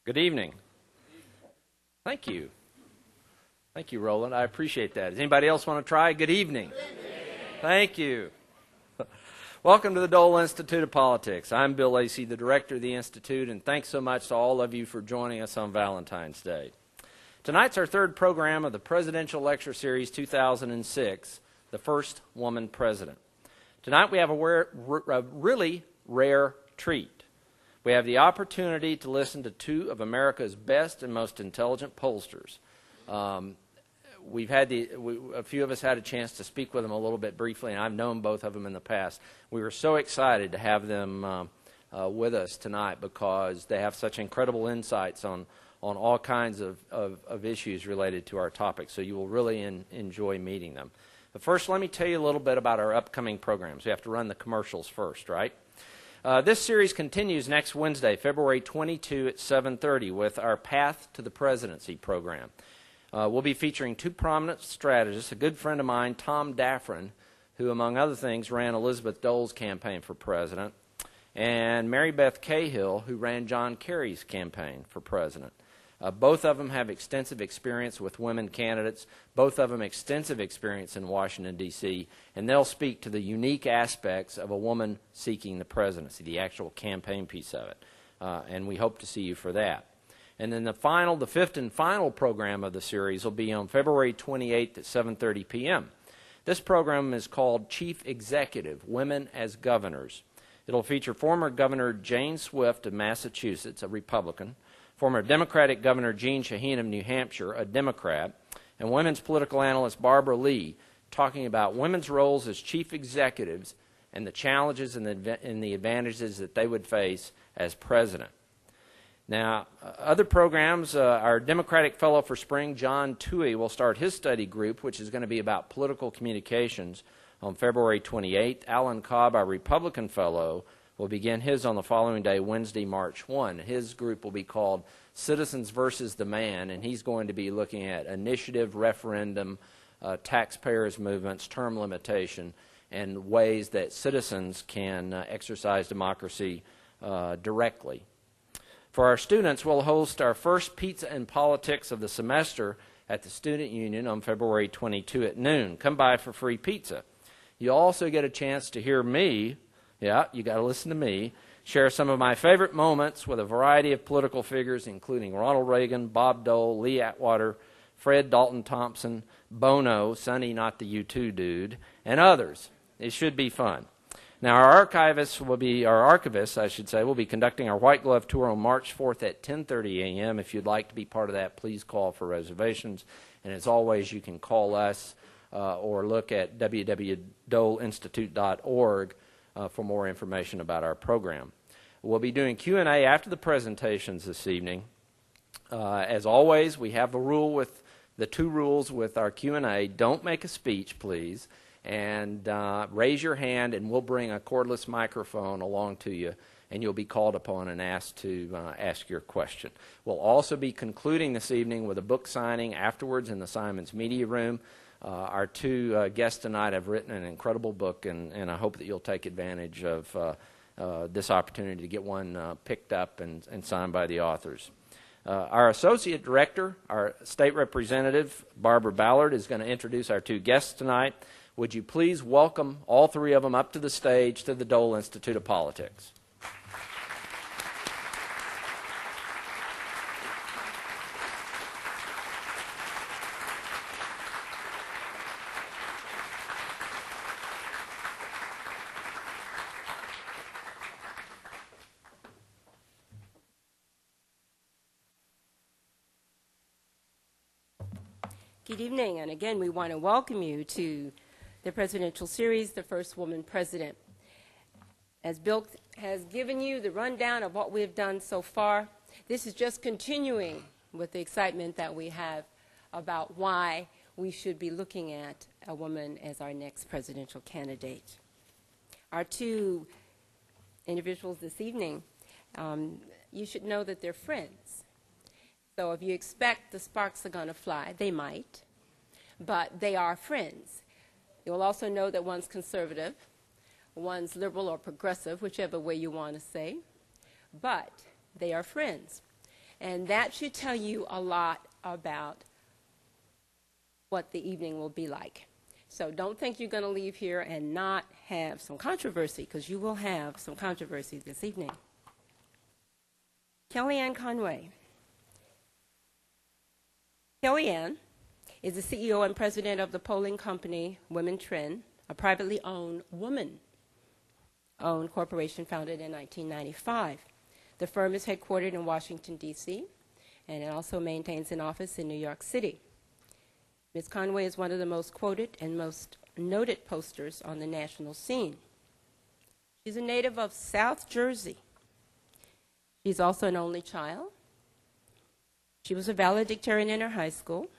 Good evening. Thank you. Thank you, Roland. I appreciate that. Does anybody else want to try? Good evening. Thank you. Welcome to the Dole Institute of Politics. I'm Bill Lacey, the director of the Institute, and thanks so much to all of you for joining us on Valentine's Day. Tonight's our third program of the Presidential Lecture Series 2006, The First Woman President. Tonight we have a really rare treat. We have the opportunity to listen to two of America's best and most intelligent pollsters. A few of us had a chance to speak with them a little bit briefly, and I've known both of them in the past. We were so excited to have them with us tonight because they have such incredible insights on all kinds of issues related to our topic, so you will really enjoy meeting them. But first, let me tell you a little bit about our upcoming programs. We have to run the commercials first, right? This series continues next Wednesday, February 22 at 7:30 with our Path to the Presidency program. We'll be featuring two prominent strategists, a good friend of mine, Tom Daffron, who, among other things, ran Elizabeth Dole's campaign for president, and Mary Beth Cahill, who ran John Kerry's campaign for president. Both of them have extensive experience with women candidates, both of them extensive experience in Washington, D.C., and they'll speak to the unique aspects of a woman seeking the presidency, the actual campaign piece of it. And we hope to see you for that. And then the fifth and final program of the series will be on February 28th at 7:30 p.m. This program is called Chief Executive, Women as Governors. It'll feature former Governor Jane Swift of Massachusetts, a Republican, former Democratic Governor Jeanne Shaheen of New Hampshire, a Democrat, and women's political analyst Barbara Lee, talking about women's roles as chief executives and the challenges and the advantages that they would face as president. Now, other programs, our Democratic Fellow for Spring, John Toohey, will start his study group, which is going to be about political communications, on February 28th. Alan Cobb, our Republican Fellow, will begin his on the following day, Wednesday, March 1. His group will be called Citizens versus the Man, and he's going to be looking at initiative, referendum, taxpayers' movements, term limitation, and ways that citizens can exercise democracy directly. For our students, we'll host our first Pizza and Politics of the semester at the Student Union on February 22 at noon. Come by for free pizza. You'll also get a chance to hear me, yeah, you got to listen to me, share some of my favorite moments with a variety of political figures, including Ronald Reagan, Bob Dole, Lee Atwater, Fred Dalton Thompson, Bono, Sonny not the U2 dude, and others. It should be fun. Now, our archivists, will be conducting our White Glove Tour on March 4th at 10:30 a.m. If you'd like to be part of that, please call for reservations. And as always, you can call us or look at www.doleinstitute.org for more information about our program. We'll be doing Q&A after the presentations this evening. As always, we have the two rules with our Q&A. Don't make a speech, please, and raise your hand, and we'll bring a cordless microphone along to you, and you'll be called upon and asked to ask your question. We'll also be concluding this evening with a book signing afterwards in the Simons Media Room. Our two guests tonight have written an incredible book, and I hope that you'll take advantage of this opportunity to get one picked up and signed by the authors. Our Associate Director, our State Representative, Barbara Ballard, is going to introduce our two guests tonight. Would you please welcome all three of them up to the stage to the Dole Institute of Politics. Good evening, and again, we want to welcome you to the presidential series, The First Woman President. As Bill has given you the rundown of what we've done so far, this is just continuing with the excitement that we have about why we should be looking at a woman as our next presidential candidate. Our two individuals this evening, you should know that they're friends. So if you expect the sparks are going to fly, they might, but they are friends. You'll also know that one's conservative, one's liberal or progressive, whichever way you want to say, but they are friends. And that should tell you a lot about what the evening will be like. So don't think you're going to leave here and not have some controversy, because you will have some controversy this evening. Kellyanne Conway. Kellyanne is the CEO and president of the polling company Women Trend, a privately owned woman-owned corporation founded in 1995. The firm is headquartered in Washington, D.C., and it also maintains an office in New York City. Ms. Conway is one of the most quoted and most noted posters on the national scene. She's a native of South Jersey. She's also an only child. She was a valedictorian in her high school.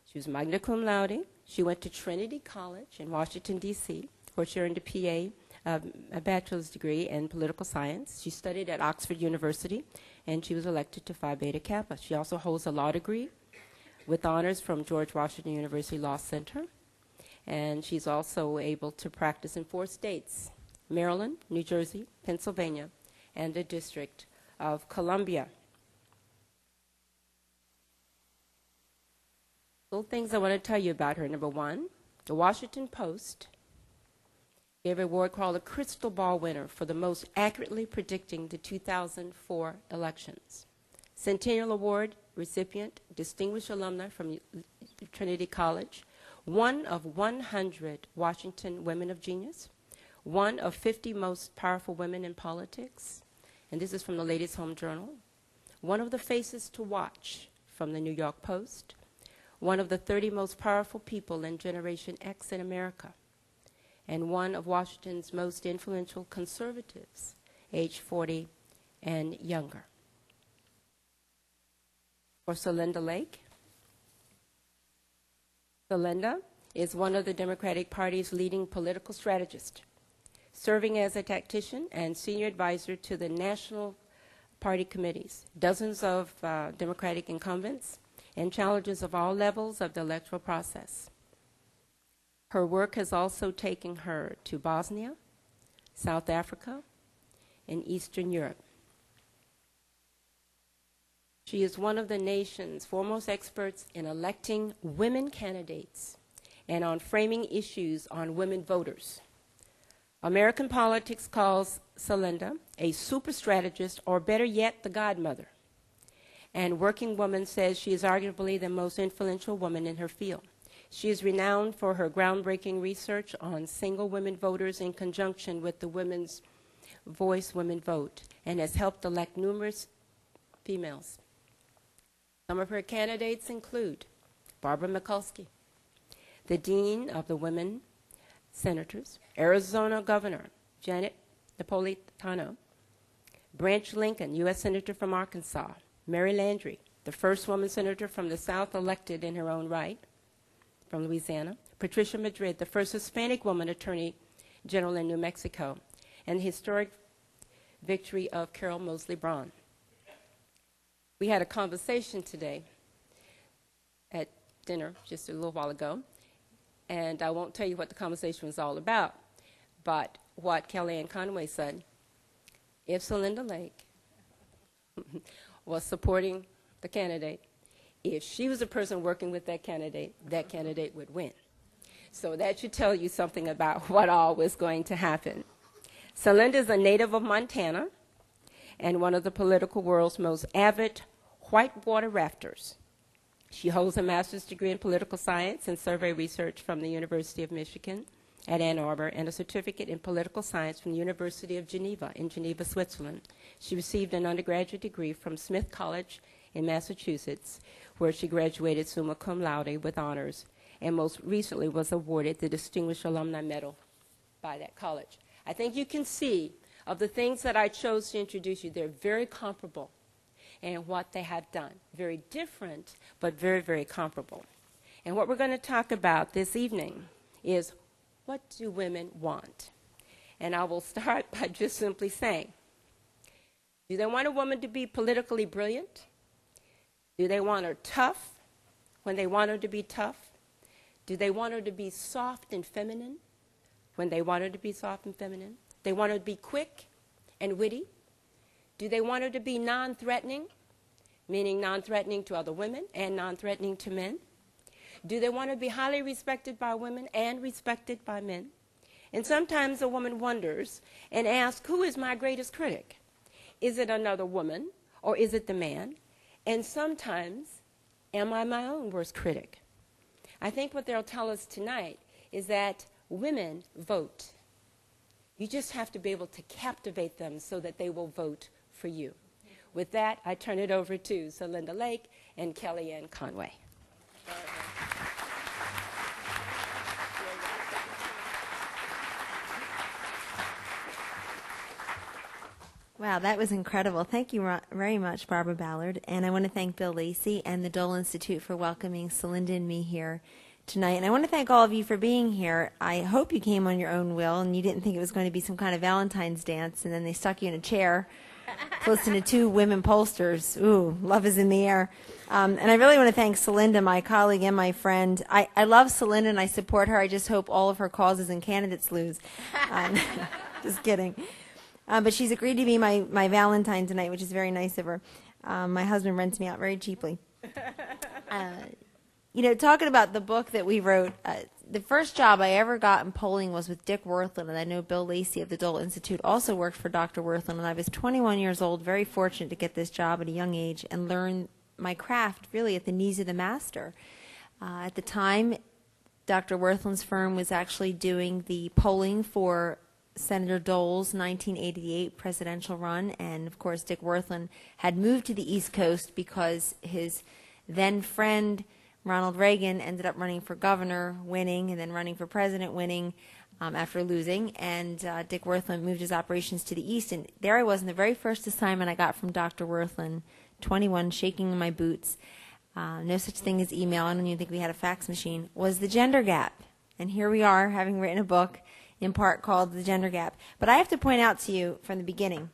She was magna cum laude. She went to Trinity College in Washington, D.C., where she earned a bachelor's degree in political science. She studied at Oxford University, and she was elected to Phi Beta Kappa. She also holds a law degree with honors from George Washington University Law Center. And she's also able to practice in 4 states, Maryland, New Jersey, Pennsylvania, and the District of Columbia. Little things I want to tell you about her. Number one, the Washington Post gave an award called the Crystal Ball Winner for the most accurately predicting the 2004 elections. Centennial Award recipient, distinguished alumni from Trinity College, one of 100 Washington Women of Genius, one of 50 most powerful women in politics, and this is from the Ladies' Home Journal, one of the faces to watch from the New York Post, one of the 30 most powerful people in Generation X in America, and one of Washington's most influential conservatives, age 40 and younger. For Celinda Lake, Celinda is one of the Democratic Party's leading political strategists, serving as a tactician and senior advisor to the national party committees, dozens of Democratic incumbents, and challenges of all levels of the electoral process. Her work has also taken her to Bosnia, South Africa, and Eastern Europe. She is one of the nation's foremost experts in electing women candidates and on framing issues on women voters. American politics calls Celinda a super strategist, or better yet, the godmother. And Working Woman says she is arguably the most influential woman in her field. She is renowned for her groundbreaking research on single women voters in conjunction with the Women's Voice Women Vote, and has helped elect numerous females. Some of her candidates include Barbara Mikulski, the Dean of the Women Senators, Arizona Governor Janet Napolitano, Branch Lincoln, U.S. Senator from Arkansas, Mary Landry, the first woman senator from the South elected in her own right, from Louisiana, Patricia Madrid, the first Hispanic woman attorney general in New Mexico, and the historic victory of Carol Moseley Braun. We had a conversation today at dinner just a little while ago, and I won't tell you what the conversation was all about, but what Kellyanne Conway said, if Celinda Lake was supporting the candidate, if she was a person working with that candidate would win. So that should tell you something about what all was going to happen. Celinda is a native of Montana and one of the political world's most avid whitewater rafters. She holds a master's degree in political science and survey research from the University of Michigan at Ann Arbor, and a certificate in political science from the University of Geneva in Geneva, Switzerland. She received an undergraduate degree from Smith College in Massachusetts, where she graduated summa cum laude with honors, and most recently was awarded the Distinguished Alumni Medal by that college. I think you can see of the things that I chose to introduce you, they're very comparable in what they have done. Very different, but very, very comparable. And what we're going to talk about this evening is, what do women want? And I will start by just simply saying, do they want a woman to be politically brilliant? Do they want her tough when they want her to be tough? Do they want her to be soft and feminine when they want her to be soft and feminine? They want her to be quick and witty? Do they want her to be non-threatening, meaning non-threatening to other women and non-threatening to men? Do they want to be highly respected by women and respected by men? And sometimes a woman wonders and asks, who is my greatest critic? Is it another woman or is it the man? And sometimes, am I my own worst critic? I think what they'll tell us tonight is that women vote. You just have to be able to captivate them so that they will vote for you. With that, I turn it over to Celinda Lake and Kellyanne Conway. Wow, that was incredible. Thank you very much, Barbara Ballard. And I want to thank Bill Lacey and the Dole Institute for welcoming Celinda and me here tonight. And I want to thank all of you for being here. I hope you came on your own will and you didn't think it was going to be some kind of Valentine's dance and then they stuck you in a chair to listen to two women pollsters. Ooh, love is in the air. And I really want to thank Celinda, my colleague and my friend. I love Celinda and I support her. I just hope all of her causes and candidates lose. Just kidding. But she's agreed to be my Valentine tonight, which is very nice of her. My husband rents me out very cheaply. Talking about the book that we wrote, the first job I ever got in polling was with Dick Werthland, and I know Bill Lacey of the Dole Institute also worked for Dr. Werthland, and I was 21 years old, very fortunate to get this job at a young age and learn my craft really at the knees of the master. At the time, Dr. Werthland's firm was actually doing the polling for Senator Dole's 1988 presidential run, and of course Dick Werthland had moved to the East Coast because his then friend Ronald Reagan ended up running for governor, winning, and then running for president, winning after losing, and Dick Werthland moved his operations to the East, and there I was in the very first assignment I got from Dr. Werthland, 21, shaking in my boots, no such thing as email, I don't even think we had a fax machine, was the gender gap. And here we are, having written a book in part called The Gender Gap. But I have to point out to you from the beginning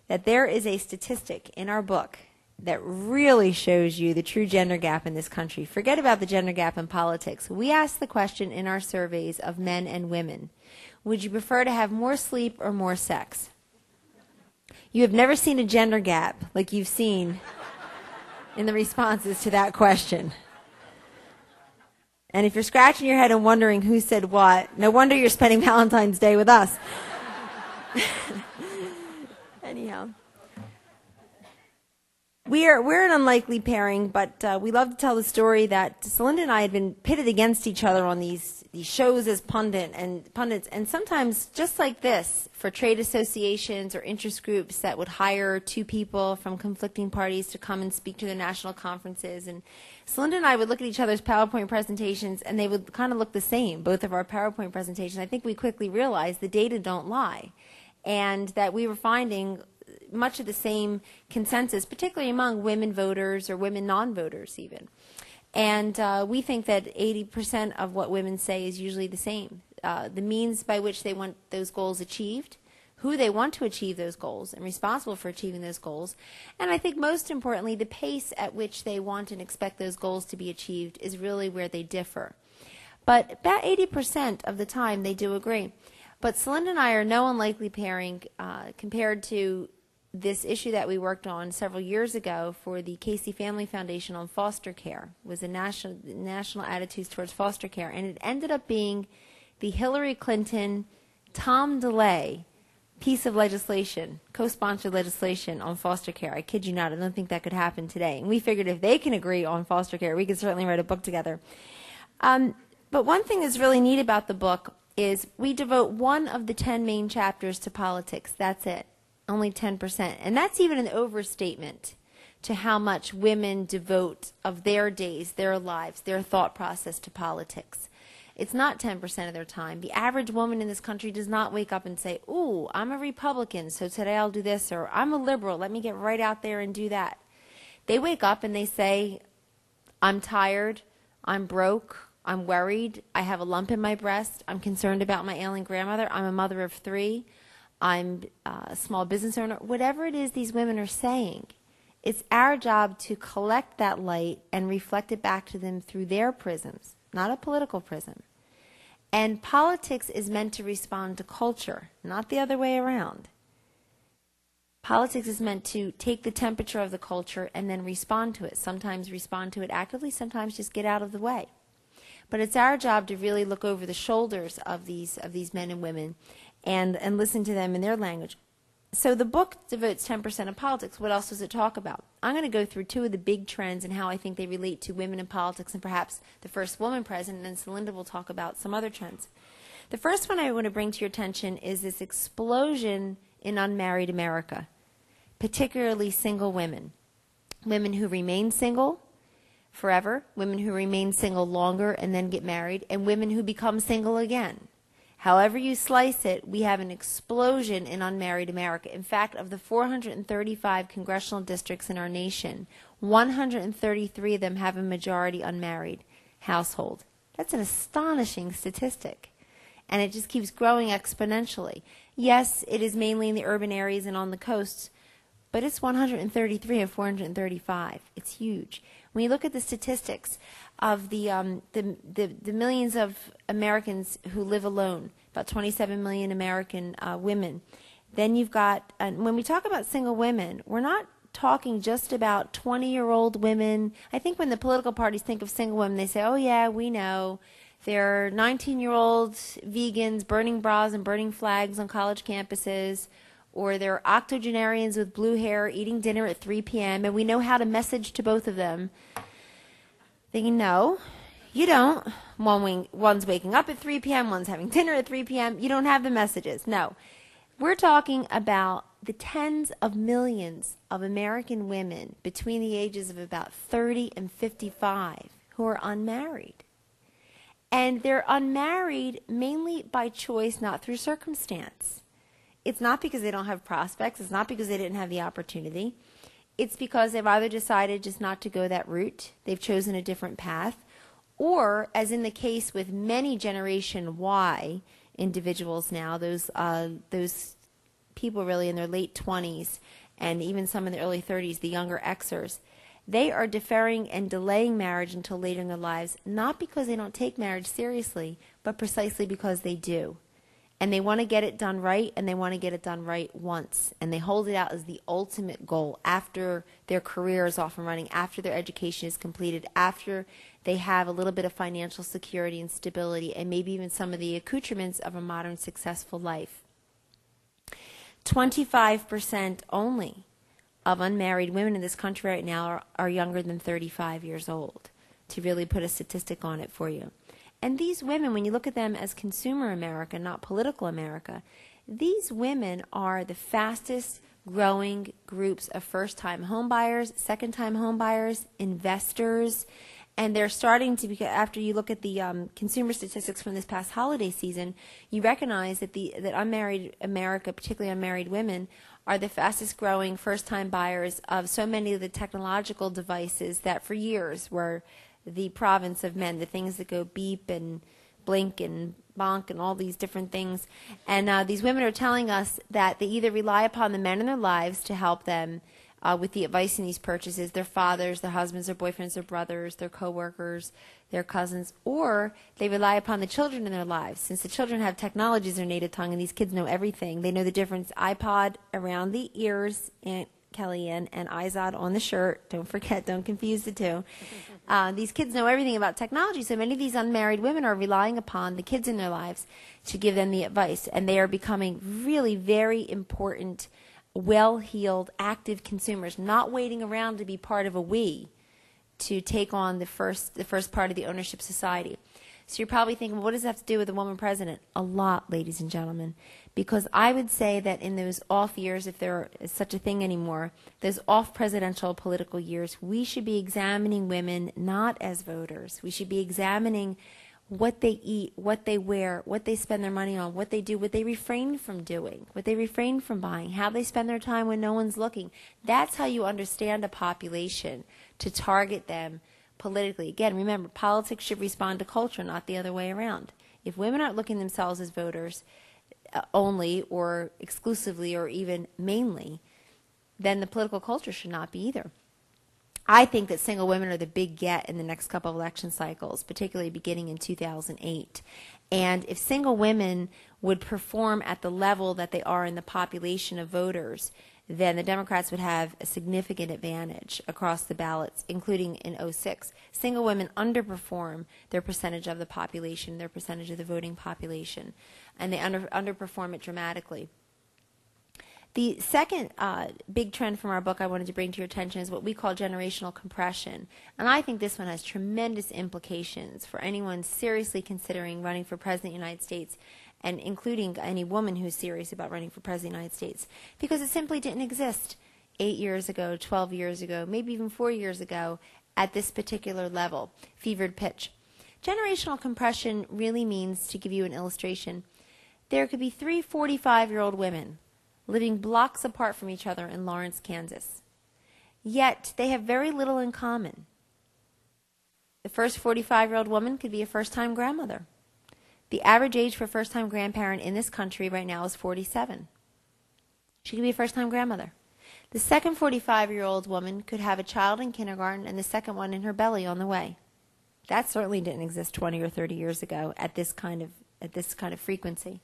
that there is a statistic in our book that really shows you the true gender gap in this country. Forget about the gender gap in politics. We asked the question in our surveys of men and women, would you prefer to have more sleep or more sex? You have never seen a gender gap like you've seen in the responses to that question. And if you're scratching your head and wondering who said what, no wonder you're spending Valentine's Day with us. Anyhow. We're an unlikely pairing, but we love to tell the story that Celinda and I had been pitted against each other on these shows as pundits, and sometimes just like this, for trade associations or interest groups that would hire two people from conflicting parties to come and speak to their national conferences. And Celinda and I would look at each other's PowerPoint presentations, and they would kind of look the same, both of our PowerPoint presentations. I think we quickly realized the data don't lie, and that we were finding much of the same consensus, particularly among women voters or women non-voters even. And we think that 80% of what women say is usually the same. The means by which they want those goals achieved, who they want to achieve those goals and responsible for achieving those goals, and I think most importantly, the pace at which they want and expect those goals to be achieved is really where they differ. But about 80% of the time they do agree. But Celinda and I are no unlikely pairing compared to this issue that we worked on several years ago for the Casey Family Foundation on foster care. It was a national attitudes towards foster care, and it ended up being the Hillary Clinton, Tom DeLay piece of legislation, co-sponsored legislation on foster care. I kid you not, I don't think that could happen today. And we figured if they can agree on foster care, we could certainly write a book together. But one thing that's really neat about the book is we devote one of the 10 main chapters to politics. That's it. Only 10%. And that's even an overstatement to how much women devote of their days, their lives, their thought process to politics. It's not 10% of their time. The average woman in this country does not wake up and say, ooh, I'm a Republican, so today I'll do this, or I'm a liberal, let me get right out there and do that. They wake up and they say, I'm tired, I'm broke, I'm worried, I have a lump in my breast, I'm concerned about my ailing grandmother, I'm a mother of 3, I'm a small business owner. Whatever it is these women are saying, it's our job to collect that light and reflect it back to them through their prisms, not a political prism. And politics is meant to respond to culture, not the other way around. Politics is meant to take the temperature of the culture and then respond to it. Sometimes respond to it actively, sometimes just get out of the way. But it's our job to really look over the shoulders of these men and women and listen to them in their language. So the book devotes 10% of politics. What else does it talk about? I'm going to go through 2 of the big trends and how I think they relate to women in politics and perhaps the first woman president, and then Celinda will talk about some other trends. The first one I want to bring to your attention is this explosion in unmarried America, particularly single women. Women who remain single forever, women who remain single longer and then get married, and women who become single again. However you slice it, we have an explosion in unmarried America. In fact, of the 435 congressional districts in our nation, 133 of them have a majority unmarried household. That's an astonishing statistic. And it just keeps growing exponentially. Yes, it is mainly in the urban areas and on the coasts, but it's 133 of 435. It's huge. When you look at the statistics of the millions of Americans who live alone, about 27 million American women, then you've got, when we talk about single women, we're not talking just about 20-year-old women. I think when the political parties think of single women, they say, oh yeah, we know. They're 19-year-old vegans burning bras and burning flags on college campuses, or they're octogenarians with blue hair eating dinner at 3 p.m., and we know how to message to both of them. Thinking, no, you don't. One's waking up at 3 p.m., one's having dinner at 3 p.m. You don't have the messages. No. We're talking about the tens of millions of American women between the ages of about 30 and 55 who are unmarried. And they're unmarried mainly by choice, not through circumstance. It's not because they don't have prospects. It's not because they didn't have the opportunity. It's because they've either decided just not to go that route. They've chosen a different path. Or, as in the case with many Generation Y individuals now, those people really in their late 20s and even some in their early 30s, the younger Xers, they are deferring and delaying marriage until later in their lives, not because they don't take marriage seriously, but precisely because they do. And they want to get it done right, and they want to get it done right once. And they hold it out as the ultimate goal after their career is off and running, after their education is completed, after they have a little bit of financial security and stability, and maybe even some of the accoutrements of a modern successful life. 25% only of unmarried women in this country right now are younger than 35 years old, to really put a statistic on it for you. And these women, when you look at them as consumer America, not political America, these women are the fastest growing groups of first-time homebuyers, second-time homebuyers, investors, and they're starting to, after you look at the consumer statistics from this past holiday season, you recognize that that unmarried America, particularly unmarried women, are the fastest growing first-time buyers of so many of the technological devices that for years were the province of men, the things that go beep and blink and bonk and all these different things. And these women are telling us that they either rely upon the men in their lives to help them with the advice in these purchases, their fathers, their husbands, their boyfriends, their brothers, their coworkers, their cousins, or they rely upon the children in their lives. Since the children have technology as their native tongue and these kids know everything, they know the difference. iPod around the ears, Aunt Kellyanne, and iZod on the shirt. Don't forget, don't confuse the two. These kids know everything about technology, so many of these unmarried women are relying upon the kids in their lives to give them the advice, and they are becoming really very important, well-heeled, active consumers, not waiting around to be part of a we to take on the first part of the ownership society. So you're probably thinking, well, what does that have to do with a woman president? A lot, ladies and gentlemen. Because I would say that in those off years, if there is such a thing anymore, those off presidential political years, we should be examining women not as voters. We should be examining what they eat, what they wear, what they spend their money on, what they do, what they refrain from doing, what they refrain from buying, how they spend their time when no one's looking. That's how you understand a population, to target them politically. Again, remember, politics should respond to culture, not the other way around. If women aren't looking themselves as voters only or exclusively or even mainly, then the political culture should not be either. I think that single women are the big get in the next couple of election cycles, particularly beginning in 2008. And if single women would perform at the level that they are in the population of voters, then the Democrats would have a significant advantage across the ballots, including in '06. Single women underperform their percentage of the population, their percentage of the voting population, and they underperform it dramatically. The second big trend from our book I wanted to bring to your attention is what we call generational compression. And I think this one has tremendous implications for anyone seriously considering running for President of the United States, and including any woman who's serious about running for President of the United States, because it simply didn't exist 8 years ago, 12 years ago, maybe even 4 years ago at this particular level, fevered pitch. Generational compression really means, to give you an illustration, there could be 3 45-year-old women living blocks apart from each other in Lawrence, Kansas. Yet they have very little in common. The first 45-year-old woman could be a first-time grandmother. The average age for a first-time grandparent in this country right now is 47. She could be a first-time grandmother. The second 45-year-old woman could have a child in kindergarten and the second one in her belly on the way. That certainly didn't exist 20 or 30 years ago at this kind of frequency.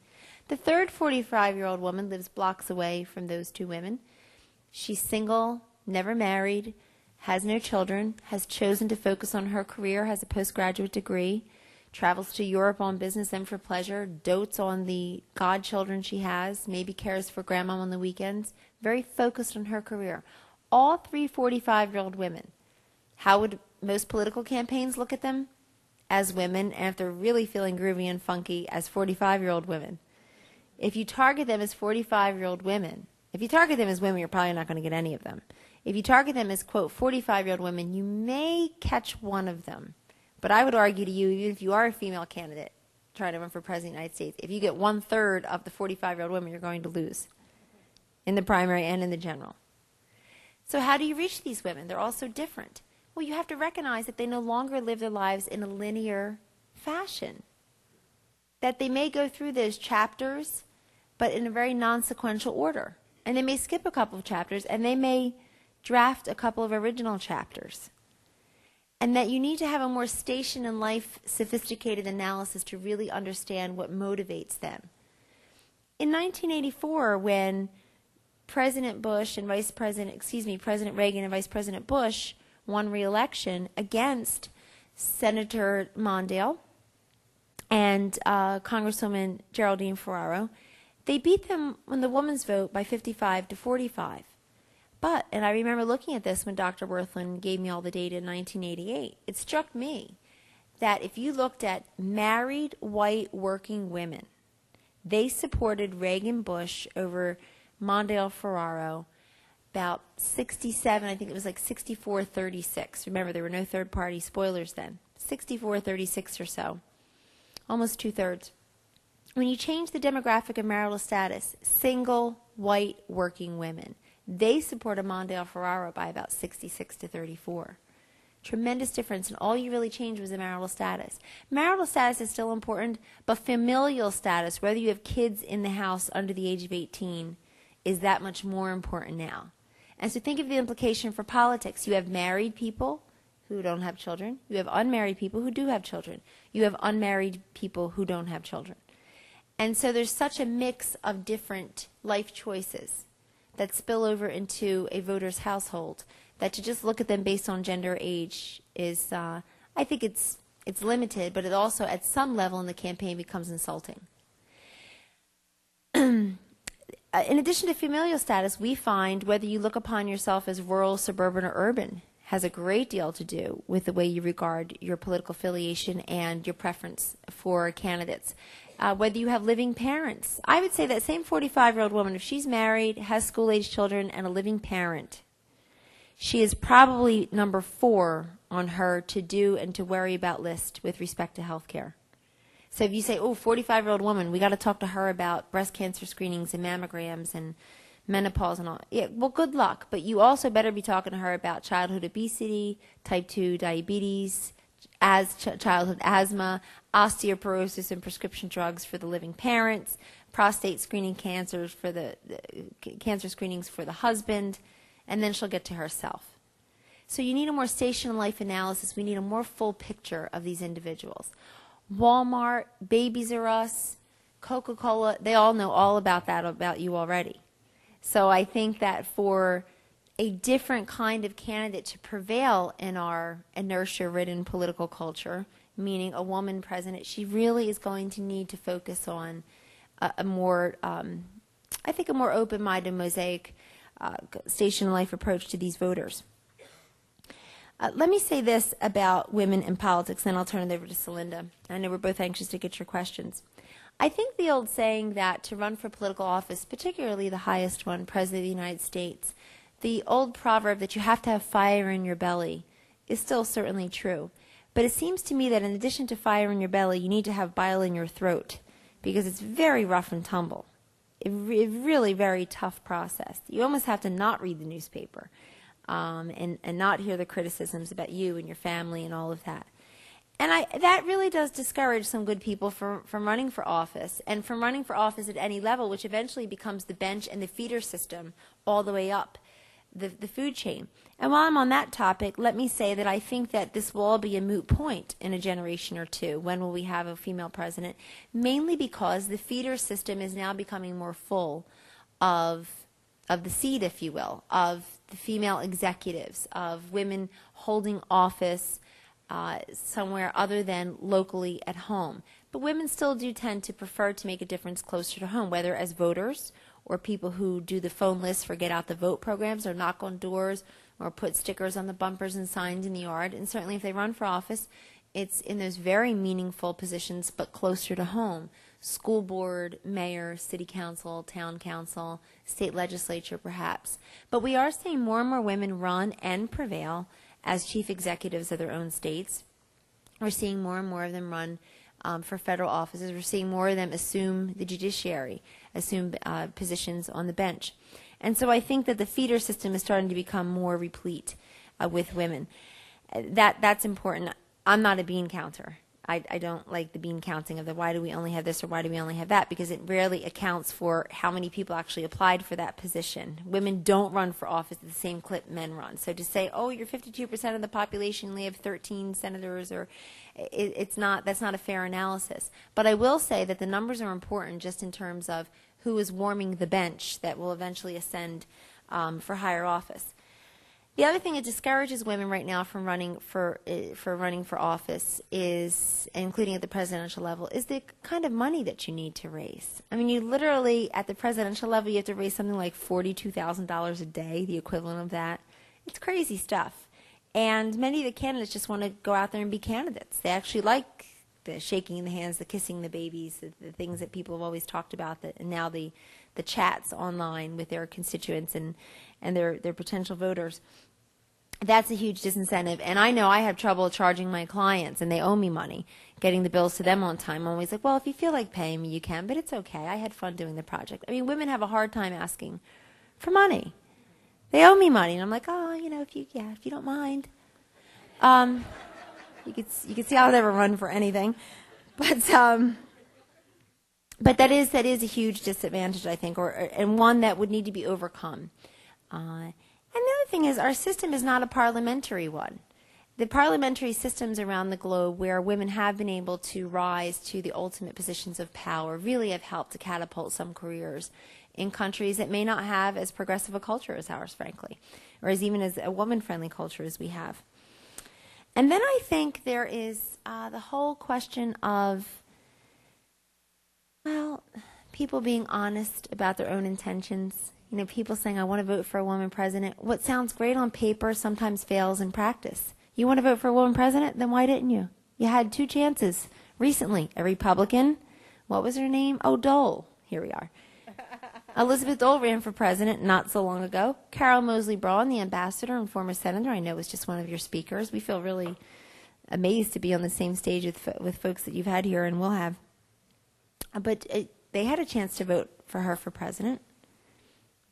The third 45-year-old woman lives blocks away from those two women. She's single, never married, has no children, has chosen to focus on her career, has a postgraduate degree, travels to Europe on business and for pleasure, dotes on the godchildren she has, maybe cares for grandma on the weekends, very focused on her career. All 3 45-year-old women. How would most political campaigns look at them? As women, and if they're really feeling groovy and funky, as 45-year-old women. If you target them as 45-year-old women, if you target them as women, you're probably not going to get any of them. If you target them as, quote, 45-year-old women, you may catch one of them. But I would argue to you, even if you are a female candidate trying to run for President of the United States, if you get 1/3 of the 45-year-old women, you're going to lose in the primary and in the general. So how do you reach these women? They're all so different. Well, you have to recognize that they no longer live their lives in a linear fashion. That they may go through those chapters, but in a very non-sequential order. And they may skip a couple of chapters, and they may draft a couple of original chapters. And that you need to have a more station in life, sophisticated analysis to really understand what motivates them. In 1984, when President Reagan and Vice President Bush won re-election against Senator Mondale and Congresswoman Geraldine Ferraro, they beat them on the women's vote by 55 to 45. But, and I remember looking at this when Dr. Worthland gave me all the data in 1988, it struck me that if you looked at married white working women, they supported Reagan Bush over Mondale Ferraro about 67, I think it was like 64-36. Remember, there were no third-party spoilers then. 64-36 or so, almost 2/3. When you change the demographic of marital status, single white working women, they supported Mondale Ferraro by about 66-34. Tremendous difference, and all you really changed was the marital status. Marital status is still important, but familial status, whether you have kids in the house under the age of 18, is that much more important now. And so think of the implication for politics. You have married people who don't have children. You have unmarried people who do have children. You have unmarried people who don't have children. And so there's such a mix of different life choices that spill over into a voter's household that to just look at them based on gender or age is, I think it's limited, but it also at some level in the campaign becomes insulting. In addition to familial status, we find whether you look upon yourself as rural, suburban, or urban, has a great deal to do with the way you regard your political affiliation and your preference for candidates. Whether you have living parents. I would say that same 45-year-old woman, if she's married, has school-age children, and a living parent, she is probably number 4 on her to-do and to worry about list with respect to health care. So if you say, oh, 45-year-old woman, we got to talk to her about breast cancer screenings and mammograms and menopause and all. Yeah, well, good luck. But you also better be talking to her about childhood obesity, type 2 diabetes, childhood asthma, osteoporosis and prescription drugs for the living parents, prostate screening cancers for the cancer screenings for the husband, and then she'll get to herself. So you need a more station life analysis. We need a more full picture of these individuals. Walmart, Babies R Us, Coca-Cola, they all know all about that about you already. So I think that for a different kind of candidate to prevail in our inertia-ridden political culture, meaning a woman president, she really is going to need to focus on a more, I think, a more open-minded mosaic station life approach to these voters. Let me say this about women in politics, then I'll turn it over to Celinda. I know we're both anxious to get your questions. I think the old saying that to run for political office, particularly the highest one, President of the United States, the old proverb that you have to have fire in your belly is still certainly true. But it seems to me that in addition to fire in your belly, you need to have bile in your throat because it's very rough and tumble. It's really very tough process. You almost have to not read the newspaper and not hear the criticisms about you and your family and all of that. And that really does discourage some good people from running for office and from running for office at any level, which eventually becomes the bench and the feeder system all the way up the food chain. And while I'm on that topic, let me say that I think that this will all be a moot point in a generation or two. When will we have a female president? Mainly because the feeder system is now becoming more full of the seed, if you will, of the female executives, of women holding office somewhere other than locally at home. But women still do tend to prefer to make a difference closer to home, whether as voters or people who do the phone lists for Get Out the Vote programs or knock on doors or put stickers on the bumpers and signs in the yard. And certainly if they run for office, it's in those very meaningful positions but closer to home. School board, mayor, city council, town council, state legislature perhaps. But we are seeing more and more women run and prevail as chief executives of their own states. We're seeing more and more of them run for federal offices. We're seeing more of them assume the judiciary, assume positions on the bench. And so I think that the feeder system is starting to become more replete with women. That's important. I'm not a bean counter. I don't like the bean counting of the why do we only have this or why do we only have that, because it rarely accounts for how many people actually applied for that position. Women don't run for office at the same clip men run. So to say, oh, you're 52% of the population, only have 13 senators, or that's not a fair analysis. But I will say that the numbers are important just in terms of who is warming the bench that will eventually ascend for higher office. The other thing that discourages women right now from running for office is, including at the presidential level, is the kind of money that you need to raise. I mean, you literally, at the presidential level, you have to raise something like $42,000 a day, the equivalent of that. It's crazy stuff. And many of the candidates just want to go out there and be candidates. They actually like the shaking the hands, the kissing the babies, the things that people have always talked about, and now the chats online with their constituents and their potential voters. That's a huge disincentive. And I know I have trouble charging my clients, and they owe me money, getting the bills to them on time. I'm always like, well, if you feel like paying me, you can, but it's okay. I had fun doing the project. I mean, women have a hard time asking for money. They owe me money. And I'm like, oh, if you don't mind. You could see I'll never run for anything. But that is a huge disadvantage, I think, and one that would need to be overcome. And the other thing is, our system is not a parliamentary one. The parliamentary systems around the globe where women have been able to rise to the ultimate positions of power really have helped to catapult some careers in countries that may not have as progressive a culture as ours, frankly, or even as a woman-friendly culture as we have. And then I think there is the whole question of, well, people being honest about their own intentions. People saying, I want to vote for a woman president. What sounds great on paper sometimes fails in practice. You want to vote for a woman president? Then why didn't you? You had 2 chances recently. A Republican, what was her name? Oh, Dole. Here we are. Elizabeth Dole ran for president not so long ago. Carol Moseley Braun, the ambassador and former senator, I know was just one of your speakers. We feel really amazed to be on the same stage with folks that you've had here and will have. But they had a chance to vote for her for president.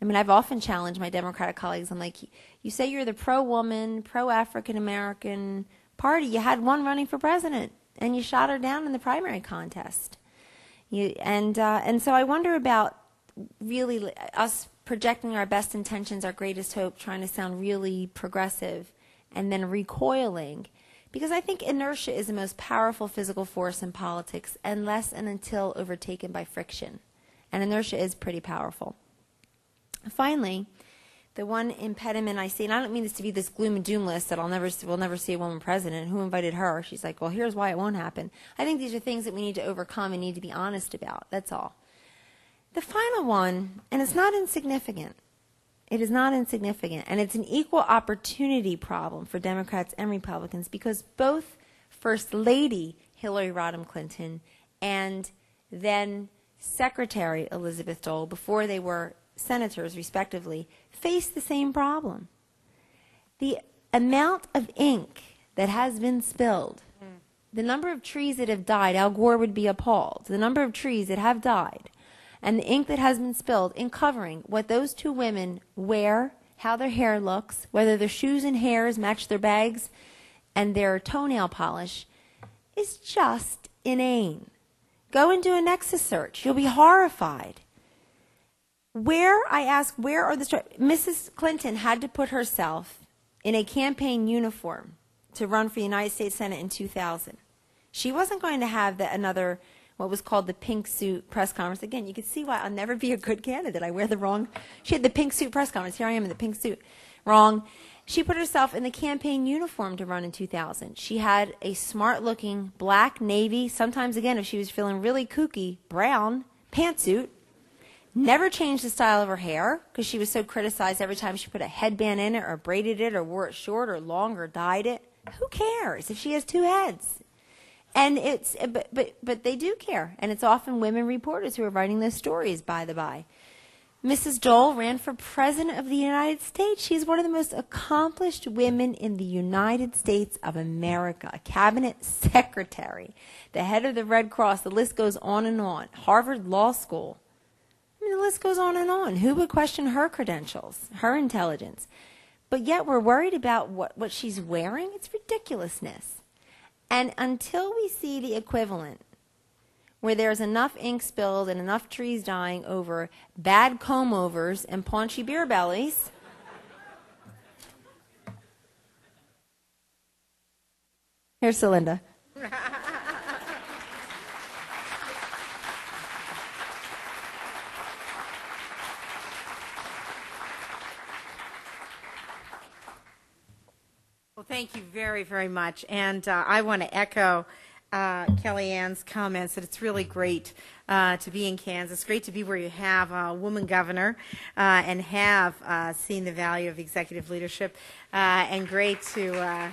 I've often challenged my Democratic colleagues. I'm like, you say you're the pro-woman, pro-African-American party. You had one running for president, and you shot her down in the primary contest. And so I wonder about really us projecting our best intentions, our greatest hope, trying to sound really progressive, and then recoiling. Because I think inertia is the most powerful physical force in politics, unless and until overtaken by friction. And inertia is pretty powerful. Finally, the one impediment I see, and I don't mean this to be this gloom and doom list that we'll never see a woman president. Who invited her? She's like, well, here's why it won't happen. I think these are things that we need to overcome and need to be honest about. That's all. The final one, and it's not insignificant. It is not insignificant, and it's an equal opportunity problem for Democrats and Republicans because both First Lady Hillary Rodham Clinton and then Secretary Elizabeth Dole, before they were senators respectively, faced the same problem. The amount of ink that has been spilled, the number of trees that have died, Al Gore would be appalled, the number of trees that have died, and the ink that has been spilled in covering what those 2 women wear, how their hair looks, whether their shoes and hairs match their bags and their toenail polish, is just inane. Go and do a Nexus search. You'll be horrified. Where are the Mrs. Clinton had to put herself in a campaign uniform to run for the United States Senate in 2000. She wasn't going to have another what was called the pink suit press conference. Again, you can see why I'll never be a good candidate. I wear the wrong. She had the pink suit press conference. Here I am in the pink suit. Wrong. She put herself in the campaign uniform to run in 2000. She had a smart-looking black, navy, sometimes, again, if she was feeling really kooky, brown pantsuit. Never changed the style of her hair because she was so criticized every time she put a headband in it or braided it or wore it short or long or dyed it. Who cares if she has 2 heads? And but they do care, and it's often women reporters who are writing those stories, by the by. Mrs. Dole ran for President of the United States. She's one of the most accomplished women in the United States of America, a cabinet secretary, the head of the Red Cross. The list goes on and on. Harvard Law School. The list goes on and on. Who would question her credentials, her intelligence? But yet we're worried about what she's wearing. It's ridiculousness. And until we see the equivalent, where there's enough ink spilled and enough trees dying over bad comb-overs and paunchy beer bellies, here's Celinda. Well, thank you very, very much. And I want to echo Kellyanne's comments that it's really great to be in Kansas. Great to be where you have a woman governor and have seen the value of executive leadership. And great to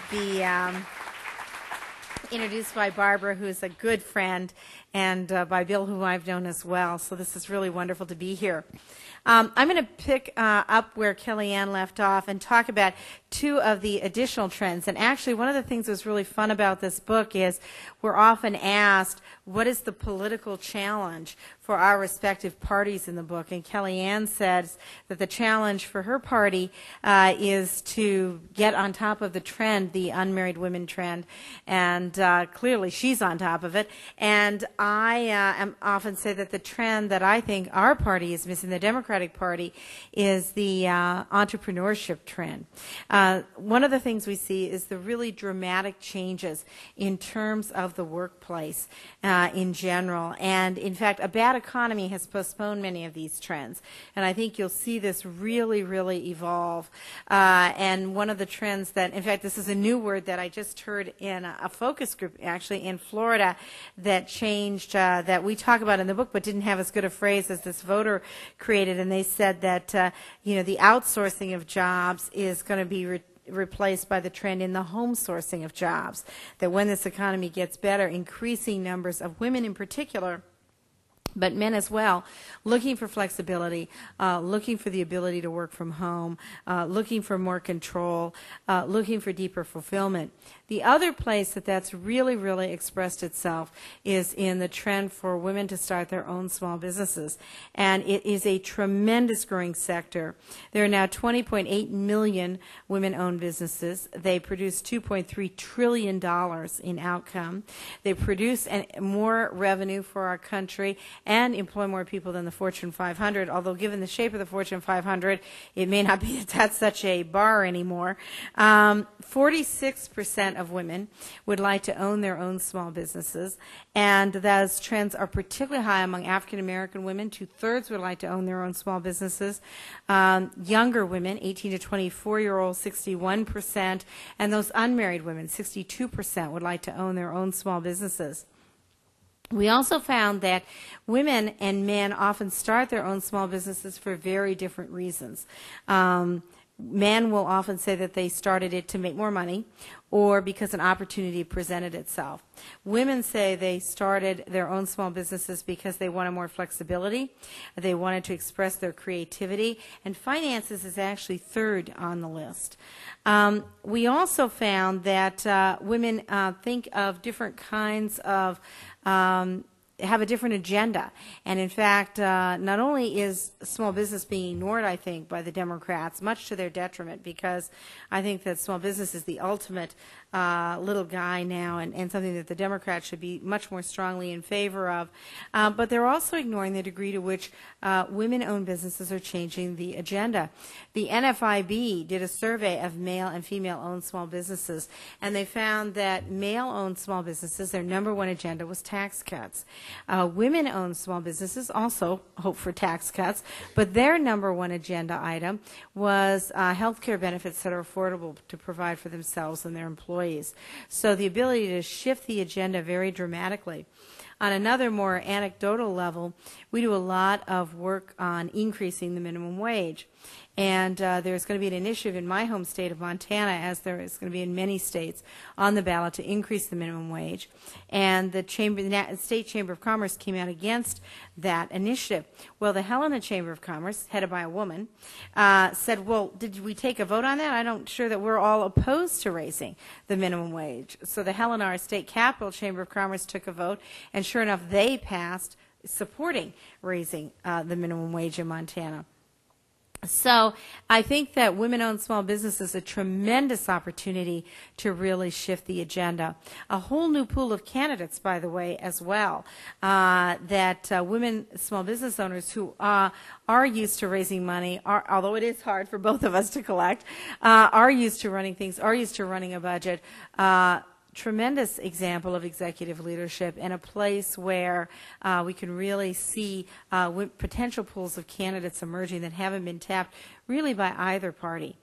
be introduced by Barbara, who is a good friend, and by Bill, who I've known as well. So this is really wonderful to be here. I'm going to pick up where Kellyanne left off and talk about 2 of the additional trends. And actually, one of the things that's really fun about this book is we're often asked, what is the political challenge for our respective parties in the book? And Kellyanne says that the challenge for her party is to get on top of the trend, the unmarried women trend. And clearly, she's on top of it. And I am often say that the trend that I think our party is missing, the Democratic Party, is the entrepreneurship trend. One of the things we see is the really dramatic changes in terms of the workplace in general. And in fact, a bad economy has postponed many of these trends. And I think you'll see this really, really evolve. And one of the trends that, in fact, this is a new word that I just heard in a focus group, actually, in Florida, that changed changed that we talk about in the book, but didn't have as good a phrase as this voter created. And they said that the outsourcing of jobs is going to be replaced by the trend in the home sourcing of jobs. That when this economy gets better, increasing numbers of women in particular, but men as well, looking for flexibility, looking for the ability to work from home, looking for more control, looking for deeper fulfillment. The other place that that's really, really expressed itself is in the trend for women to start their own small businesses. And it is a tremendous growing sector. There are now 20.8 million women-owned businesses. They produce $2.3 trillion in outcome. They produce more revenue for our country and employ more people than the Fortune 500, although given the shape of the Fortune 500, it may not be that that's such a bar anymore. 46% of women would like to own their own small businesses, and those trends are particularly high among African American women. 2/3 would like to own their own small businesses. Younger women, 18 to 24-year-olds, 61%, and those unmarried women, 62%, would like to own their own small businesses. We also found that women and men often start their own small businesses for very different reasons. Men will often say that they started it to make more money or because an opportunity presented itself. Women say they started their own small businesses because they wanted more flexibility, they wanted to express their creativity, and finances is actually third on the list. We also found that women think of different kinds of have a different agenda. And in fact, not only is small business being ignored, I think, by the Democrats, much to their detriment, because I think that small business is the ultimate little guy now and something that the Democrats should be much more strongly in favor of. But they're also ignoring the degree to which women-owned businesses are changing the agenda. The NFIB did a survey of male and female-owned small businesses, and they found that male-owned small businesses, their number one agenda was tax cuts. Women-owned small businesses also hope for tax cuts, but their number one agenda item was health care benefits that are affordable to provide for themselves and their employees. So the ability to shift the agenda very dramatically. On another more anecdotal level, we do a lot of work on increasing the minimum wage. And there's going to be an initiative in my home state of Montana, as there is going to be in many states, on the ballot to increase the minimum wage. And the State Chamber of Commerce came out against that initiative. Well, the Helena Chamber of Commerce, headed by a woman, said, well, did we take a vote on that? I'm not sure that we're all opposed to raising the minimum wage. So the Helena, our state capital Chamber of Commerce, took a vote, and sure enough, they passed supporting raising the minimum wage in Montana. So I think that women-owned small business is a tremendous opportunity to really shift the agenda. A whole new pool of candidates, by the way, as well, that women small business owners who are used to raising money, although it is hard for both of us to collect, are used to running things, are used to running a budget, tremendous example of executive leadership and a place where we can really see potential pools of candidates emerging that haven't been tapped really by either party.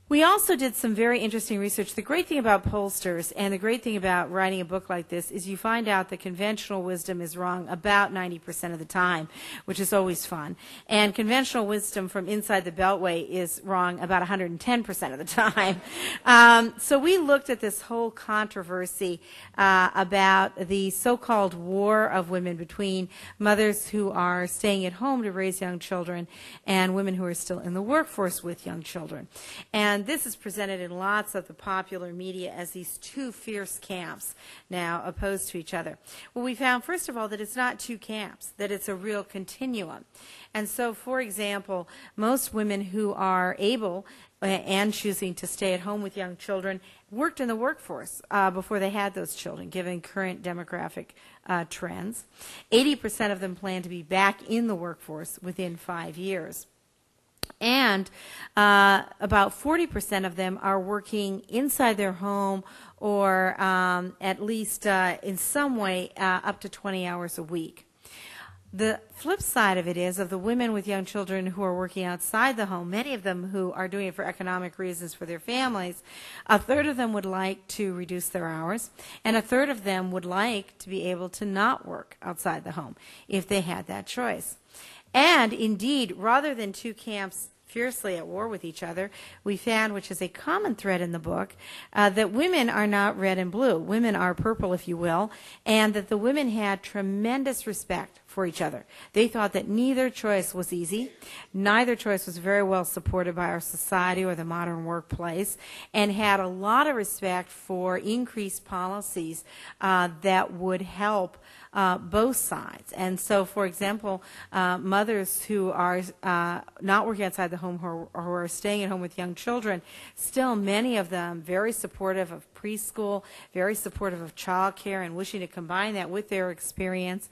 We also did some very interesting research. The great thing about pollsters and the great thing about writing a book like this is you find out that conventional wisdom is wrong about 90% of the time, which is always fun. And conventional wisdom from inside the Beltway is wrong about 110% of the time. So we looked at this whole controversy about the so-called war of women between mothers who are staying at home to raise young children and women who are still in the workforce with young children. And this is presented in lots of the popular media as these two fierce camps now opposed to each other. Well, we found, first of all, that it's not two camps, that it's a real continuum. And so, for example, most women who are able and choosing to stay at home with young children worked in the workforce before they had those children, given current demographic trends. 80% of them plan to be back in the workforce within 5 years. And about 40% of them are working inside their home or at least in some way up to 20 hours a week. The flip side of it is, of the women with young children who are working outside the home, many of them who are doing it for economic reasons for their families, a third of them would like to reduce their hours, and a third of them would like to be able to not work outside the home if they had that choice. And indeed, rather than two camps fiercely at war with each other, we found, which is a common thread in the book, that women are not red and blue. Women are purple, if you will, and that the women had tremendous respect for each other. They thought that neither choice was easy, neither choice was very well supported by our society or the modern workplace, and had a lot of respect for increased policies that would help both sides. And so, for example, mothers who are not working outside the home or who are staying at home with young children, still many of them very supportive of preschool, very supportive of childcare, and wishing to combine that with their experience.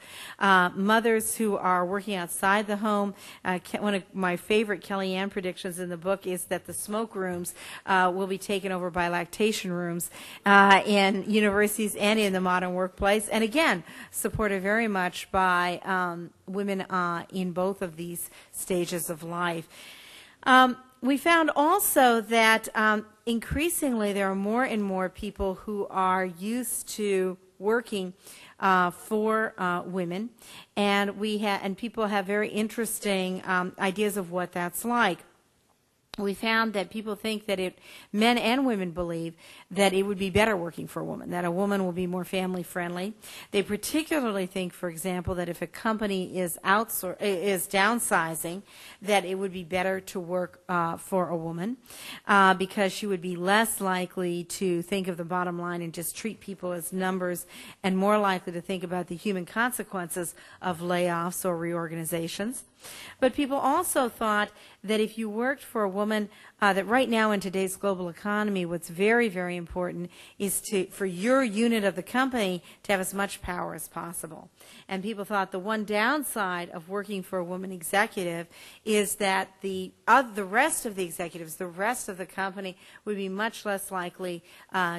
Mothers who are working outside the home, one of my favorite Kellyanne predictions in the book is that the smoke rooms will be taken over by lactation rooms in universities and in the modern workplace. And again, supported very much by women in both of these stages of life. We found also that increasingly there are more and more people who are used to working for women, and people have very interesting ideas of what that's like. We found that people think that men and women believe that it would be better working for a woman, that a woman will be more family friendly. They particularly think, for example, that if a company is downsizing, that it would be better to work for a woman because she would be less likely to think of the bottom line and just treat people as numbers, and more likely to think about the human consequences of layoffs or reorganizations. But people also thought that if you worked for a woman, that right now in today's global economy, what's very, very important is for your unit of the company to have as much power as possible. And people thought the one downside of working for a woman executive is that the rest of the executives, the rest of the company, would be much less likely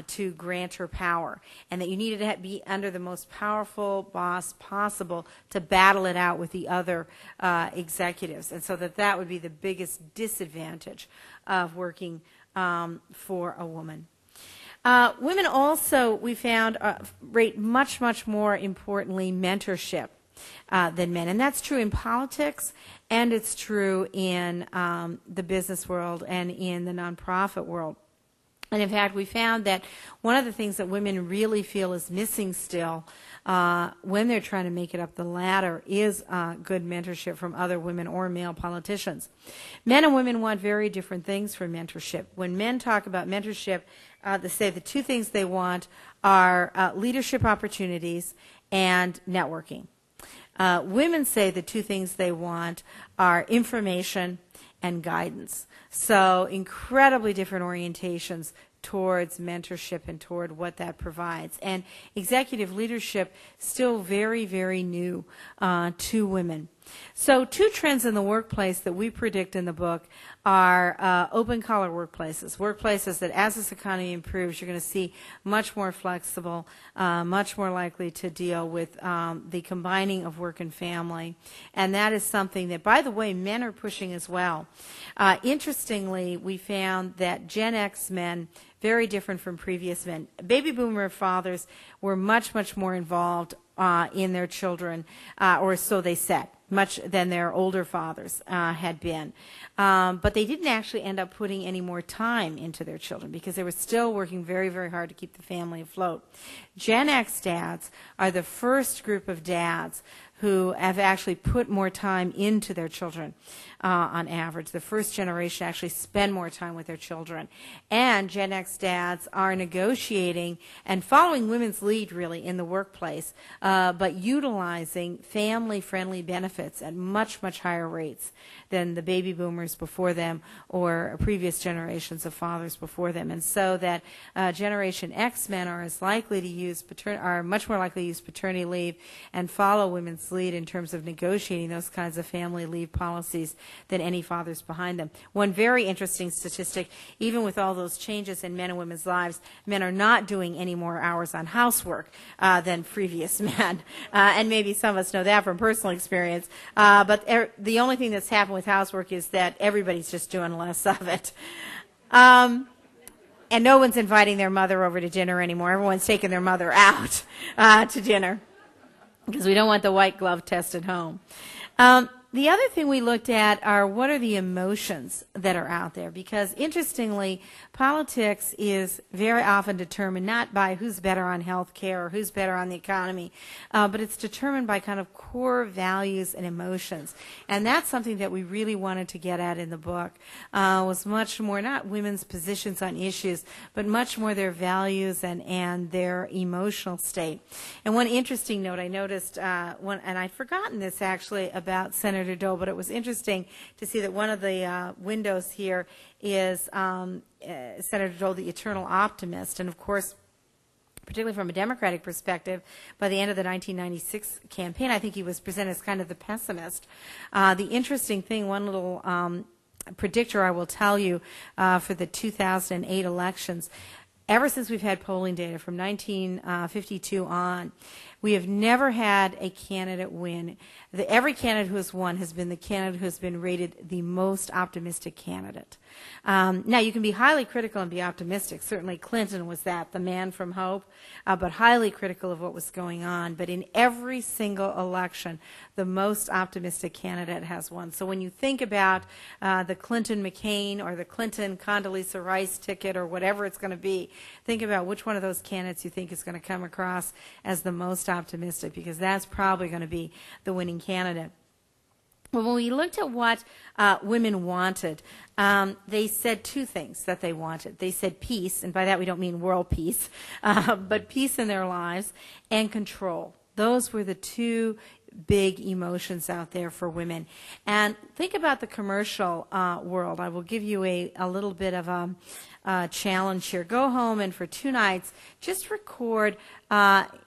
to grant her power, and that you needed to be under the most powerful boss possible to battle it out with the other executives, and so that would be the biggest disadvantage of working for a woman. Women also, we found, rate much, much more importantly mentorship than men, and that's true in politics, and it's true in the business world and in the nonprofit world. And in fact, we found that one of the things that women really feel is missing still when they're trying to make it up the ladder is good mentorship from other women or male politicians. Men and women want very different things from mentorship. When men talk about mentorship, they say the two things they want are leadership opportunities and networking. Women say the two things they want are information and guidance. So incredibly different orientations towards mentorship and toward what that provides. And executive leadership still very, very new to women. So two trends in the workplace that we predict in the book are open-collar workplaces that as this economy improves, you're going to see much more flexible, much more likely to deal with the combining of work and family. And that is something that, by the way, men are pushing as well. Interestingly, we found that Gen X men, very different from previous men. Baby boomer fathers were much, much more involved in their children, or so they said, much than their older fathers had been. But they didn't actually end up putting any more time into their children because they were still working very, very hard to keep the family afloat. Gen X dads are the first group of dads who have actually put more time into their children on average. The first generation actually spend more time with their children. And Gen X dads are negotiating and following women's lead, really, in the workplace, but utilizing family-friendly benefits benefits at much, much higher rates than the baby boomers before them or previous generations of fathers before them. And so that Generation X men are much more likely to use paternity leave and follow women's lead in terms of negotiating those kinds of family leave policies than any fathers behind them. One very interesting statistic, even with all those changes in men and women's lives, men are not doing any more hours on housework than previous men. And maybe some of us know that from personal experience. But the only thing that's happened with housework is that everybody's just doing less of it. And no one's inviting their mother over to dinner anymore. Everyone's taking their mother out to dinner because we don't want the white glove test at home. The other thing we looked at are what are the emotions that are out there, because interestingly, politics is very often determined not by who's better on health care or who's better on the economy, but it's determined by kind of core values and emotions. And that's something that we really wanted to get at in the book, was much more not women's positions on issues, but much more their values and their emotional state. And one interesting note I noticed, and I'd forgotten this actually about Senator Dole, but it was interesting to see that one of the windows here is Senator Dole, the eternal optimist. And of course, particularly from a Democratic perspective, by the end of the 1996 campaign, I think he was presented as kind of the pessimist. The interesting thing, one little predictor I will tell you for the 2008 elections, ever since we've had polling data from 1952 on, we have never had a candidate win. Every candidate who has won has been the candidate who has been rated the most optimistic candidate. Now, you can be highly critical and be optimistic. Certainly Clinton was that, the man from hope, but highly critical of what was going on. But in every single election, the most optimistic candidate has won. So when you think about the Clinton-McCain or the Clinton-Condoleezza Rice ticket or whatever it's going to be, think about which one of those candidates you think is going to come across as the most optimistic, because that's probably going to be the winning candidate. Well, when we looked at what women wanted, they said two things that they wanted. They said peace, and by that we don't mean world peace, but peace in their lives, and control. Those were the two big emotions out there for women. And think about the commercial world. I will give you a little bit of a challenge here. Go home and for 2 nights, just record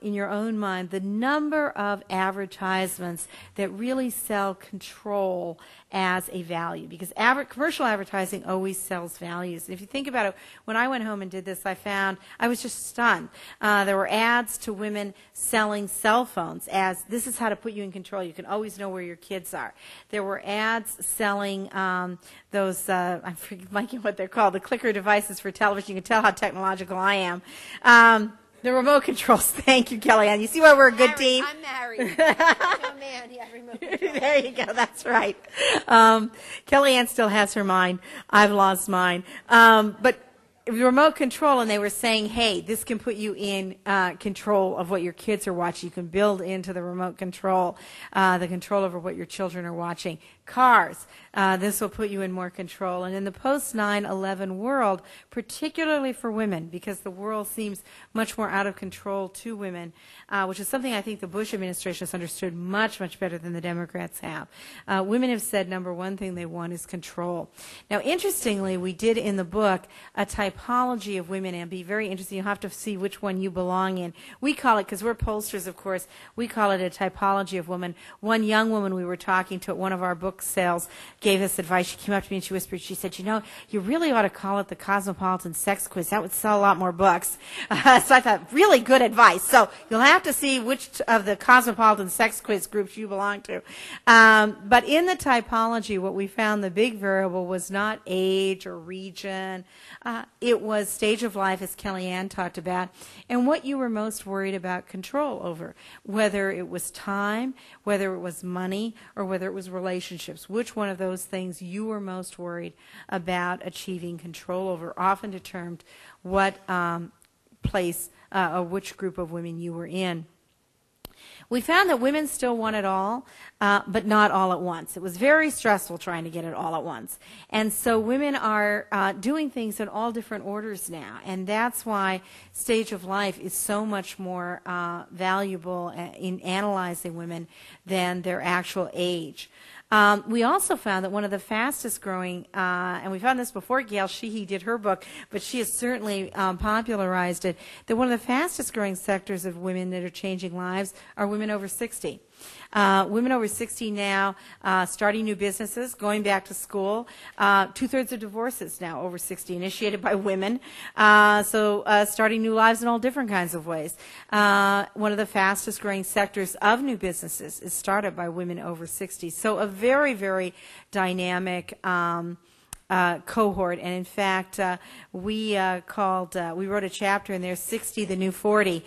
in your own mind the number of advertisements that really sell control as a value, because commercial advertising always sells values. And if you think about it, when I went home and did this, I was just stunned. There were ads to women selling cell phones as this is how to put you in control. You can always know where your kids are. There were ads selling those, I'm forgetting what they're called, the clicker devices for television. You can tell how technological I am. The remote controls. Thank you, Kellyanne. You see why we're a good team? I'm married. Oh, man, yeah, remote control. There you go. That's right. Kellyanne still has her mind. I've lost mine. But remote control, and they were saying, hey, this can put you in control of what your kids are watching. You can build into the remote control the control over what your children are watching. Cars, this will put you in more control. And in the post-9/11 world, particularly for women, because the world seems much more out of control to women, which is something I think the Bush administration has understood much, much better than the Democrats have. Women have said number one thing they want is control. Now, interestingly, we did in the book a typology of women, and be very interesting. You'll have to see which one you belong in. We call it, because we're pollsters, of course, we call it a typology of women. One young woman we were talking to at one of our book sales gave us advice. She came up to me and she whispered, she said, you know, you really ought to call it the Cosmopolitan Sex Quiz. That would sell a lot more books. So I thought, really good advice. So you'll have to see which of the Cosmopolitan Sex Quiz groups you belong to. But in the typology, what we found the big variable was not age or region. It was stage of life, as Kellyanne talked about, and what you were most worried about control over, whether it was time, whether it was money, or whether it was relationships. Which one of those things you were most worried about achieving control over often determined what place or which group of women you were in. We found that women still want it all, but not all at once. It was very stressful trying to get it all at once. And so women are doing things in all different orders now. And that's why stage of life is so much more valuable in analyzing women than their actual age. We also found that one of the fastest growing, and we found this before Gail Sheehy did her book, but she has certainly popularized it, that one of the fastest growing sectors of women that are changing lives are women over 60. Women over 60 now starting new businesses, going back to school. 2/3 of divorces now over 60 initiated by women. So starting new lives in all different kinds of ways. One of the fastest growing sectors of new businesses is started by women over 60. So a very, very dynamic cohort, and in fact, we wrote a chapter in there, 60 the New 40,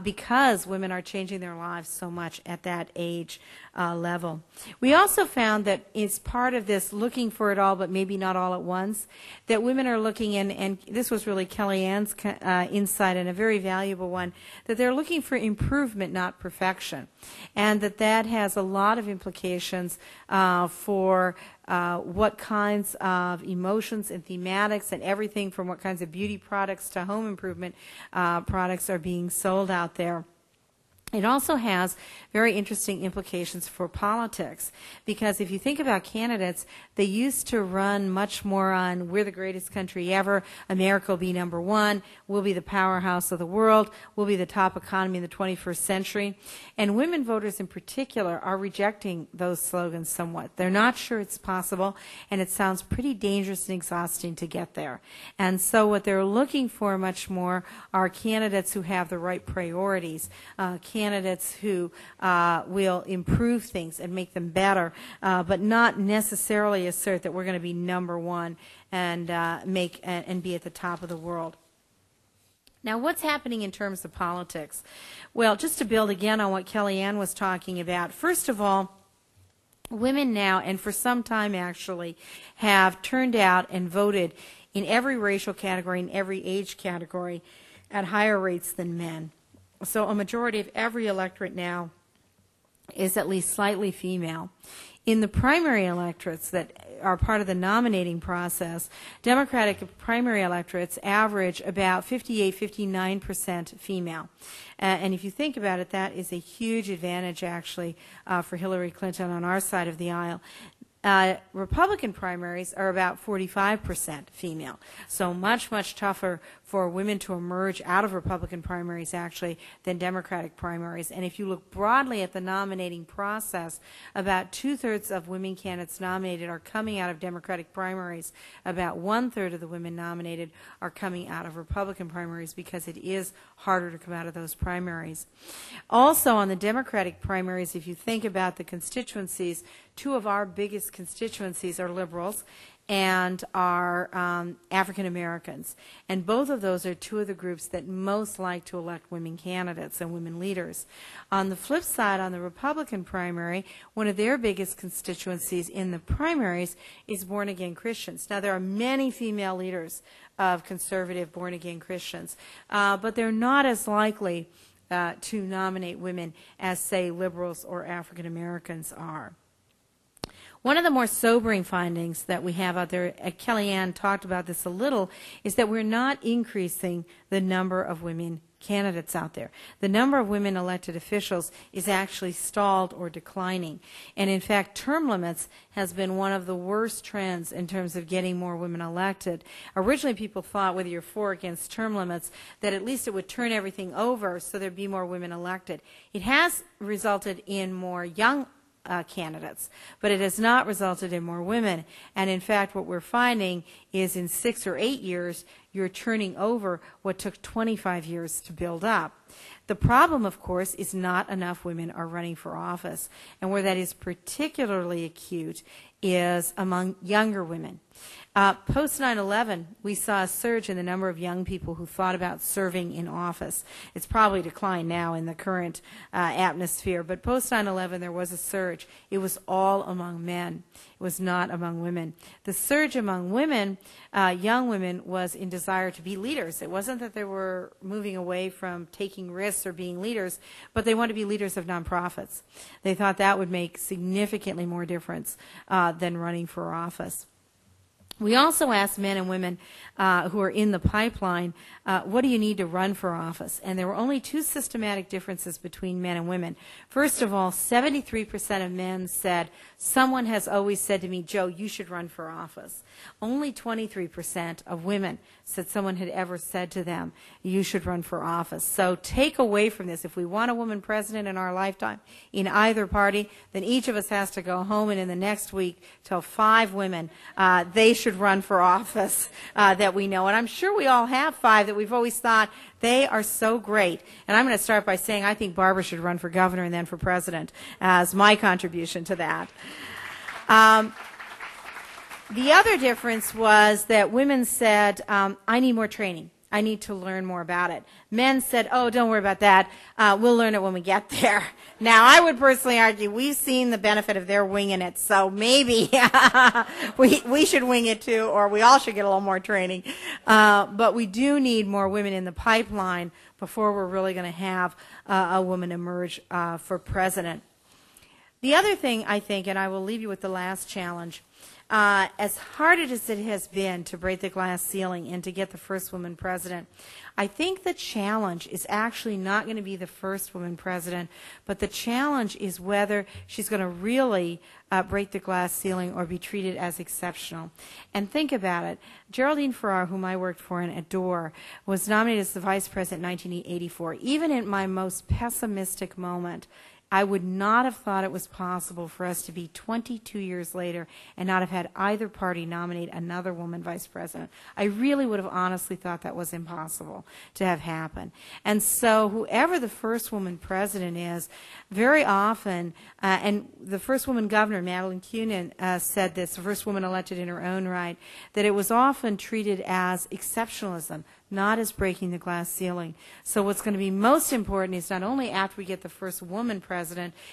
because women are changing their lives so much at that age level. We also found that it's part of this looking for it all, but maybe not all at once, that women are looking in, and this was really Kellyanne's insight and a very valuable one, that they're looking for improvement, not perfection, and that has a lot of implications for what kinds of emotions and thematics and everything from what kinds of beauty products to home improvement products are being sold out there. It also has very interesting implications for politics, because if you think about candidates, they used to run much more on, we're the greatest country ever, America will be number one, we'll be the powerhouse of the world, we'll be the top economy in the 21st century. And women voters in particular are rejecting those slogans somewhat. They're not sure it's possible, and it sounds pretty dangerous and exhausting to get there. And so what they're looking for much more are candidates who have the right priorities, candidates who will improve things and make them better, but not necessarily assert that we're going to be number one and and be at the top of the world. Now, what's happening in terms of politics? Well, just to build again on what Kellyanne was talking about, first of all, women now, and for some time actually, have turned out and voted in every racial category, in every age category, at higher rates than men. So a majority of every electorate now is at least slightly female. In the primary electorates that are part of the nominating process, Democratic primary electorates average about 58-59% female. And if you think about it, that is a huge advantage, actually, for Hillary Clinton on our side of the aisle. Republican primaries are about 45% female. So much, much tougher for women to emerge out of Republican primaries, actually, than Democratic primaries. And if you look broadly at the nominating process, about 2/3 of women candidates nominated are coming out of Democratic primaries. About 1/3 of the women nominated are coming out of Republican primaries, because it is harder to come out of those primaries. Also, on the Democratic primaries, if you think about the constituencies, two of our biggest constituencies are liberals and are African Americans. And both of those are two of the groups that most like to elect women candidates and women leaders. On the flip side, on the Republican primary, one of their biggest constituencies in the primaries is born-again Christians. Now, there are many female leaders of conservative born-again Christians, but they're not as likely to nominate women as, say, liberals or African Americans are. One of the more sobering findings that we have out there, Kellyanne talked about this a little, is that we're not increasing the number of women candidates out there. The number of women elected officials is actually stalled or declining. And in fact, term limits has been one of the worst trends in terms of getting more women elected. Originally, people thought, whether you're for or against term limits, that at least it would turn everything over so there'd be more women elected. It has resulted in more young candidates, but it has not resulted in more women. And in fact, what we're finding is in 6 or 8 years, you're turning over what took 25 years to build up. The problem, of course, is not enough women are running for office. And where that is particularly acute is among younger women. Post 9/11, we saw a surge in the number of young people who thought about serving in office. It's probably declined now in the current atmosphere, but post 9/11 there was a surge. It was all among men. It was not among women. The surge among women, young women, was in desire to be leaders. It wasn't that they were moving away from taking risks or being leaders, but they wanted to be leaders of nonprofits. They thought that would make significantly more difference than running for office. We also asked men and women who are in the pipeline, what do you need to run for office? And there were only two systematic differences between men and women. First of all, 73% of men said, someone has always said to me, Joe, you should run for office. Only 23% of women said someone had ever said to them, you should run for office. So take away from this, if we want a woman president in our lifetime in either party, then each of us has to go home and in the next week tell 5 women they should run for office that we know. And I'm sure we all have 5 that we've always thought they are so great. And I'm going to start by saying I think Barbara should run for governor and then for president as my contribution to that. The other difference was that women said, I need more training. I need to learn more about it. Men said, oh, don't worry about that. We'll learn it when we get there. Now, I would personally argue we've seen the benefit of their winging it, so maybe we should wing it too, or we all should get a little more training. But we do need more women in the pipeline before we're really going to have a woman emerge for president. The other thing, I think, and I will leave you with the last challenge, as hard as it has been to break the glass ceiling and to get the first woman president, I think the challenge is actually not going to be the first woman president, but the challenge is whether she's going to really break the glass ceiling or be treated as exceptional. And think about it. Geraldine Farrar, whom I worked for and adore, was nominated as the vice president in 1984. Even in my most pessimistic moment, I would not have thought it was possible for us to be 22 years later and not have had either party nominate another woman vice president. I really would have honestly thought that was impossible to have happened. And so whoever the first woman president is, very often, and the first woman governor, Madeleine Kunin, said this, the first woman elected in her own right, that it was often treated as exceptionalism, not as breaking the glass ceiling. So what's going to be most important is not only after we get the first woman president,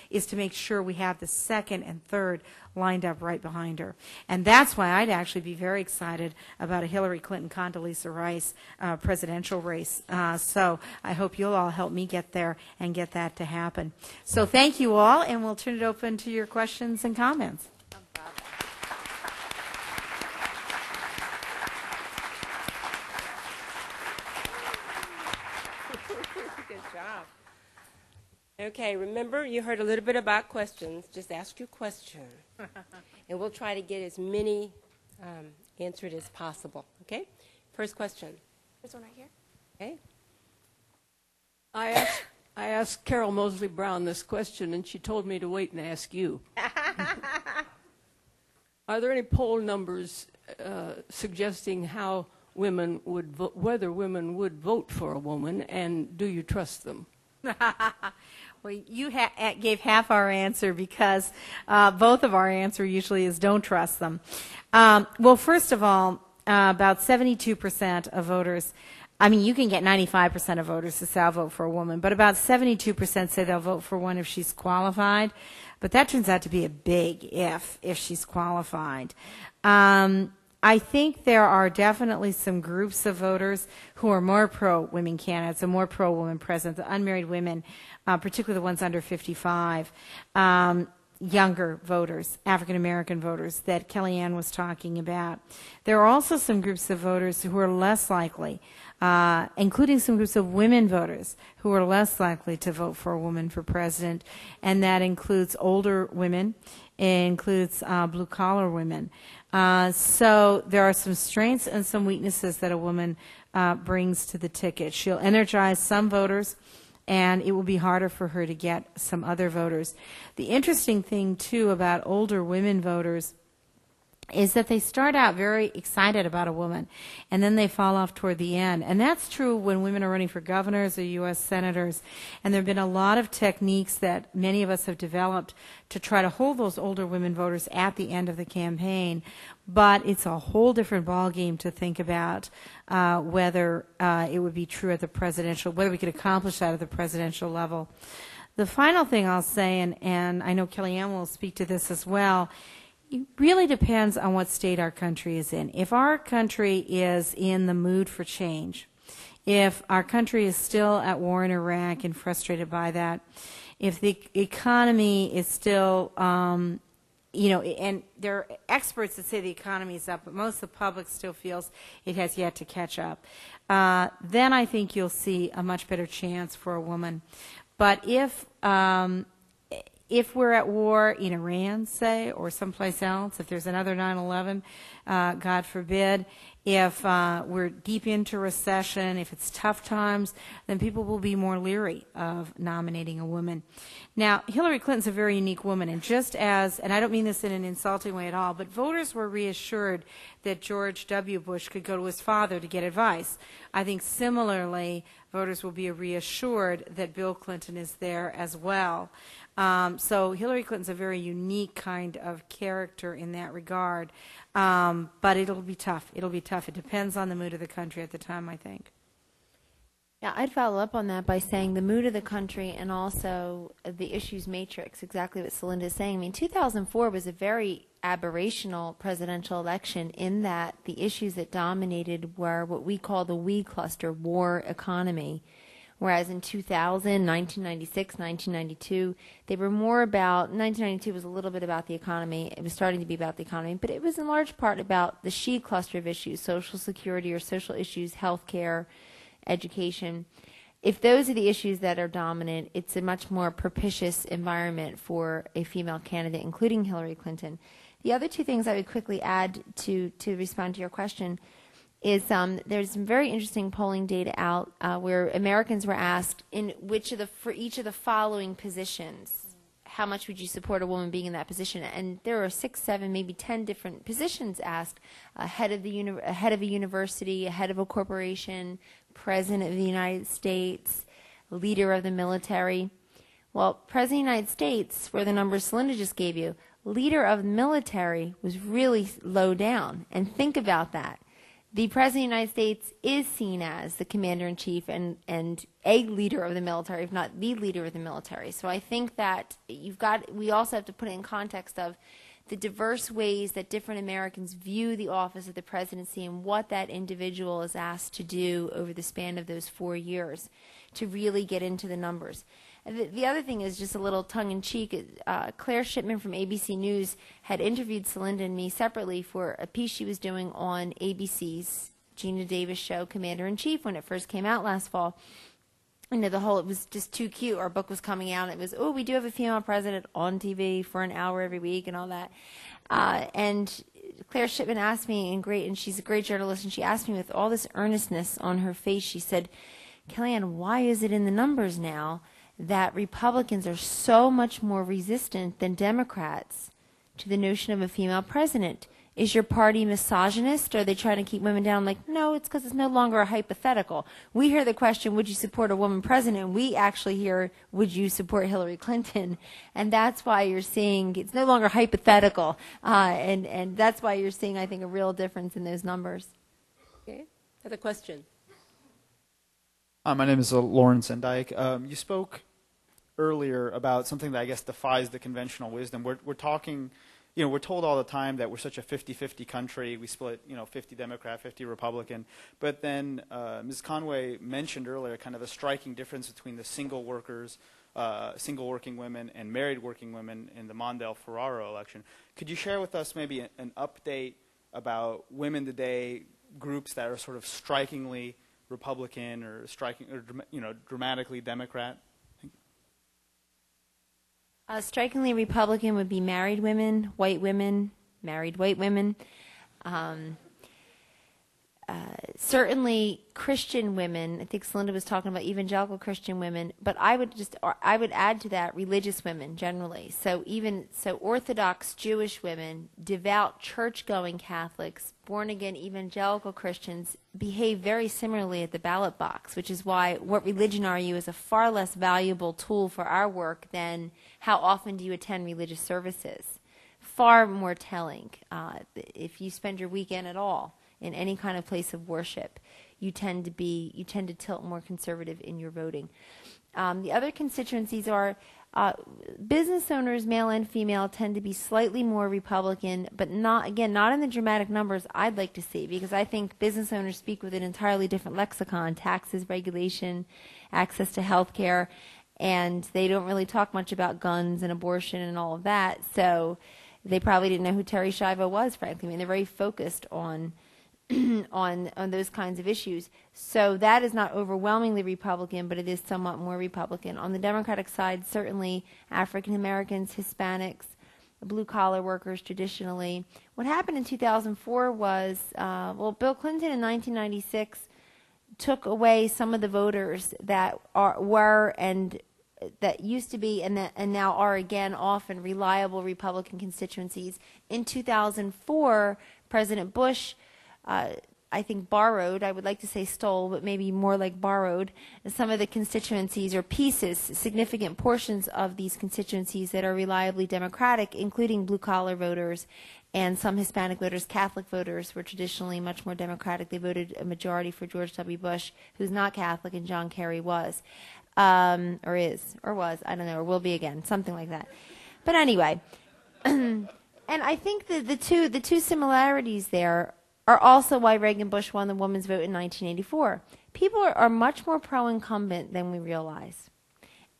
is to make sure we have the second and third lined up right behind her. And that's why I'd actually be very excited about a Hillary Clinton-Condoleezza Rice presidential race. So I hope you'll all help me get there and get that to happen. So thank you all, and we'll turn it open to your questions and comments. Good job. Okay, remember, you heard a little bit about questions. Just ask your question. And we'll try to get as many answered as possible. Okay? First question. There's one right here. Okay. I asked Carol Mosley Brown this question, and she told me to wait and ask you. Are there any poll numbers suggesting how women would whether women would vote for a woman, and do you trust them? Well, you gave half our answer because both of our answer usually is don't trust them. Well, first of all, about 72% of voters, I mean, you can get 95% of voters to say I'll vote for a woman, but about 72% say they'll vote for one if she's qualified. But that turns out to be a big if she's qualified. I think there are definitely some groups of voters who are more pro-women candidates and more pro-women president, the unmarried women, particularly the ones under 55, younger voters, African-American voters that Kellyanne was talking about. There are also some groups of voters who are less likely, including some groups of women voters who are less likely to vote for a woman for president, and that includes older women, it includes blue-collar women. So there are some strengths and some weaknesses that a woman brings to the ticket. She'll energize some voters, and it will be harder for her to get some other voters. The interesting thing, too, about older women voters is that they start out very excited about a woman, and then they fall off toward the end. And that's true when women are running for governors or U.S. senators. And there have been a lot of techniques that many of us have developed to try to hold those older women voters at the end of the campaign. But it's a whole different ballgame to think about whether it would be true at the presidential, whether we could accomplish that at the presidential level. The final thing I'll say, and I know Kellyanne will speak to this as well, It really depends on what state our country is in. If our country is in the mood for change, if our country is still at war in Iraq and frustrated by that, if the economy is still, and there are experts that say the economy is up, but most of the public still feels it has yet to catch up, then I think you'll see a much better chance for a woman. But if we're at war in Iran, say, or someplace else, if there's another 9/11, God forbid, if we're deep into recession, if it's tough times, then people will be more leery of nominating a woman. Now, Hillary Clinton's a very unique woman, and just as, and I don't mean this in an insulting way at all, but voters were reassured that George W. Bush could go to his father to get advice. I think similarly, voters will be reassured that Bill Clinton is there as well. So Hillary Clinton's a very unique kind of character in that regard. But it'll be tough. It'll be tough. It depends on the mood of the country at the time, I think. Yeah, I'd follow up on that by saying the mood of the country and also the issues matrix, exactly what Celinda is saying. I mean, 2004 was a very aberrational presidential election in that the issues that dominated were what we call the we cluster, war, economy. Whereas in 2000, 1996, 1992, they were more about, 1992 was a little bit about the economy. It was starting to be about the economy, but it was in large part about the she cluster of issues, Social Security or social issues, health care, education. If those are the issues that are dominant, it's a much more propitious environment for a female candidate, including Hillary Clinton. The other two things I would quickly add to respond to your question is there's some very interesting polling data out where Americans were asked for each of the following positions, how much would you support a woman being in that position? And there are 6, 7, maybe 10 different positions asked: head of a university, head of a corporation, president of the United States, leader of the military. Well, president of the United States, where the numbers Celinda just gave you, leader of the military was really low down. And think about that. The President of the United States is seen as the commander-in-chief and a leader of the military, if not the leader of the military. So I think that we also have to put it in context of the diverse ways that different Americans view the office of the presidency and what that individual is asked to do over the span of those 4 years to really get into the numbers. The other thing is just a little tongue-in-cheek. Claire Shipman from ABC News had interviewed Celinda and me separately for a piece she was doing on ABC's Gina Davis show, Commander-in-Chief, when it first came out last fall. It was just too cute. Our book was coming out, and it was, we do have a female president on TV for an hour every week and all that. And Claire Shipman asked me, and she's a great journalist, and she asked me with all this earnestness on her face, she said, Kellyanne, why is it in the numbers now that Republicans are so much more resistant than Democrats to the notion of a female president? Is your party misogynist? Are they trying to keep women down? I'm like, no, it's because it's no longer a hypothetical. We hear the question, would you support a woman president? And we actually hear, would you support Hillary Clinton? And that's why you're seeing it's no longer hypothetical. And that's why you're seeing, I think, a real difference in those numbers. Okay. Other question? My name is Lawrence Dyke. You spoke earlier about something that I guess defies the conventional wisdom. We're talking, we're told all the time that we're such a 50-50 country. We split, 50 Democrat, 50 Republican. But then Ms. Conway mentioned earlier kind of a striking difference between the single workers, single working women, and married working women in the Mondale-Ferraro election. Could you share with us maybe an update about women today, groups that are sort of strikingly Republican or dramatically Democrat? Strikingly Republican would be married women, married white women. Certainly Christian women. I think Celinda was talking about evangelical Christian women, but I would add to that religious women generally. So Orthodox Jewish women, devout church-going Catholics, born-again evangelical Christians behave very similarly at the ballot box, which is why what religion are you is a far less valuable tool for our work than how often do you attend religious services. Far more telling if you spend your weekend at all in any kind of place of worship, you tend to tilt more conservative in your voting. The other constituencies are Business owners, male and female, tend to be slightly more Republican, but not in the dramatic numbers I'd like to see, because I think business owners speak with an entirely different lexicon: taxes, regulation, access to health care, and they don't really talk much about guns and abortion and all of that. So they probably didn't know who Terry Schiavo was, frankly. I mean, they're very focused on on those kinds of issues. So that is not overwhelmingly Republican, but it is somewhat more Republican. On the Democratic side, certainly African Americans, Hispanics, blue-collar workers traditionally. What happened in 2004 was, Bill Clinton in 1996 took away some of the voters that that used to be and now are again often reliable Republican constituencies. In 2004, President Bush, I think, borrowed, I would like to say stole, but maybe more like borrowed, some of the constituencies or pieces, significant portions of these constituencies that are reliably Democratic, including blue-collar voters and some Hispanic voters. Catholic voters were traditionally much more Democratic. They voted a majority for George W. Bush, who's not Catholic, and John Kerry was. Or is, or was, I don't know, or will be again, something like that. But anyway, and I think that the two similarities there are also why Reagan Bush won the women's vote in 1984. People are much more pro-incumbent than we realize.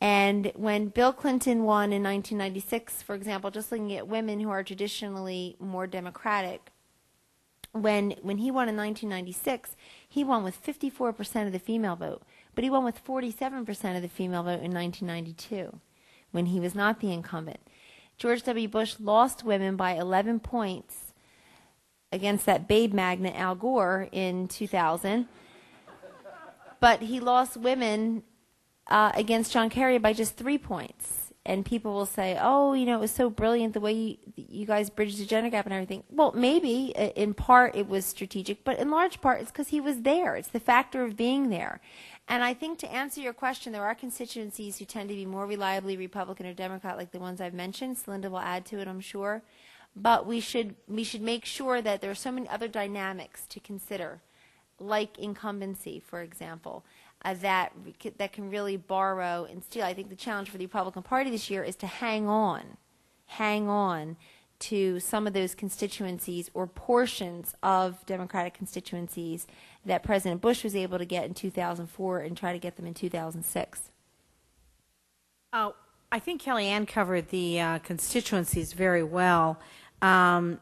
And when Bill Clinton won in 1996, for example, just looking at women who are traditionally more Democratic, when he won in 1996, he won with 54% of the female vote. But he won with 47% of the female vote in 1992, when he was not the incumbent. George W. Bush lost women by 11 points against that babe magnet Al Gore in 2000. But he lost women against John Kerry by just 3 points. And people will say, oh, it was so brilliant the way you guys bridged the gender gap and everything. Well, maybe in part it was strategic, but in large part it's because he was there. It's the factor of being there. And I think, to answer your question, there are constituencies who tend to be more reliably Republican or Democrat, like the ones I've mentioned. Celinda will add to it, I'm sure. But we should make sure that there are so many other dynamics to consider, like incumbency, for example, that can really borrow and steal. I think the challenge for the Republican Party this year is to hang on to some of those constituencies or portions of Democratic constituencies that President Bush was able to get in 2004 and try to get them in 2006. Oh, I think Kellyanne covered the constituencies very well. And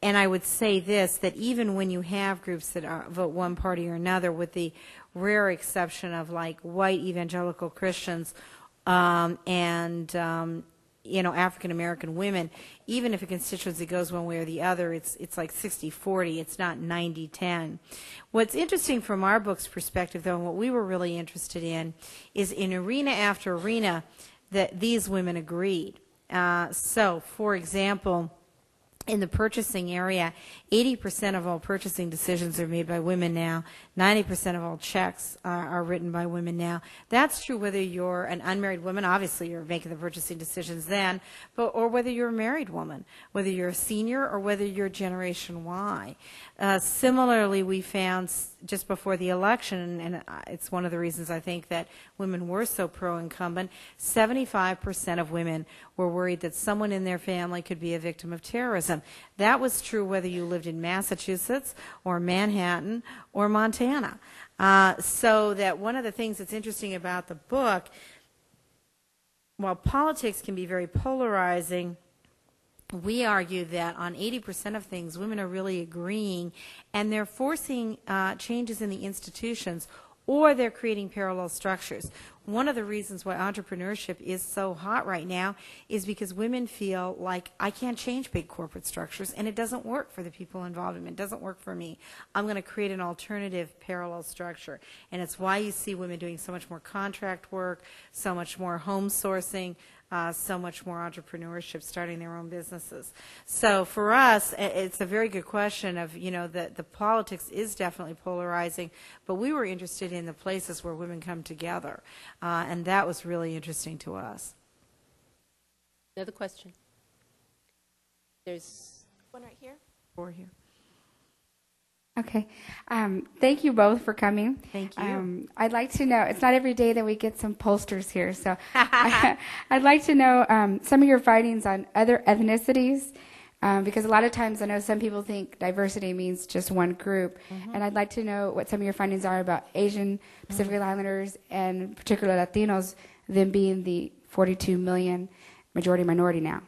I would say this, that even when you have groups that vote one party or another, with the rare exception of like white evangelical Christians and African American women, even if a constituency goes one way or the other, it's like 60-40. It's not 90-10. What's interesting from our book's perspective, though, and what we were really interested in, is in arena after arena that these women agreed. So, for example, in the purchasing area, 80% of all purchasing decisions are made by women now. 90% of all checks are written by women now. That's true whether you're an unmarried woman, obviously you're making the purchasing decisions then, or whether you're a married woman, whether you're a senior or whether you're Generation Y. Similarly, we found just before the election, and it's one of the reasons I think that women were so pro-incumbent, 75% of women were worried that someone in their family could be a victim of terrorism. That was true whether you lived in Massachusetts or Manhattan or Montana. So that one of the things that's interesting about the book, while politics can be very polarizing, we argue that on 80% of things, women are really agreeing, and they're forcing changes in the institutions, or they're creating parallel structures. One of the reasons why entrepreneurship is so hot right now is because women feel like, I can't change big corporate structures, and it doesn't work for the people involved in it. It doesn't work for me. I'm going to create an alternative parallel structure. And it's why you see women doing so much more contract work, so much more home sourcing, so much more entrepreneurship, starting their own businesses. So for us, it's a very good question of, the politics is definitely polarizing, but we were interested in the places where women come together, and that was really interesting to us. Another question? There's one right here. Or here. Okay. Thank you both for coming. Thank you. I'd like to know, it's not every day that we get some pollsters here, so I'd like to know some of your findings on other ethnicities, because a lot of times I know some people think diversity means just one group, and I'd like to know what some of your findings are about Asian, Pacific Islanders, and particularly Latinos, them being the 42 million majority minority now.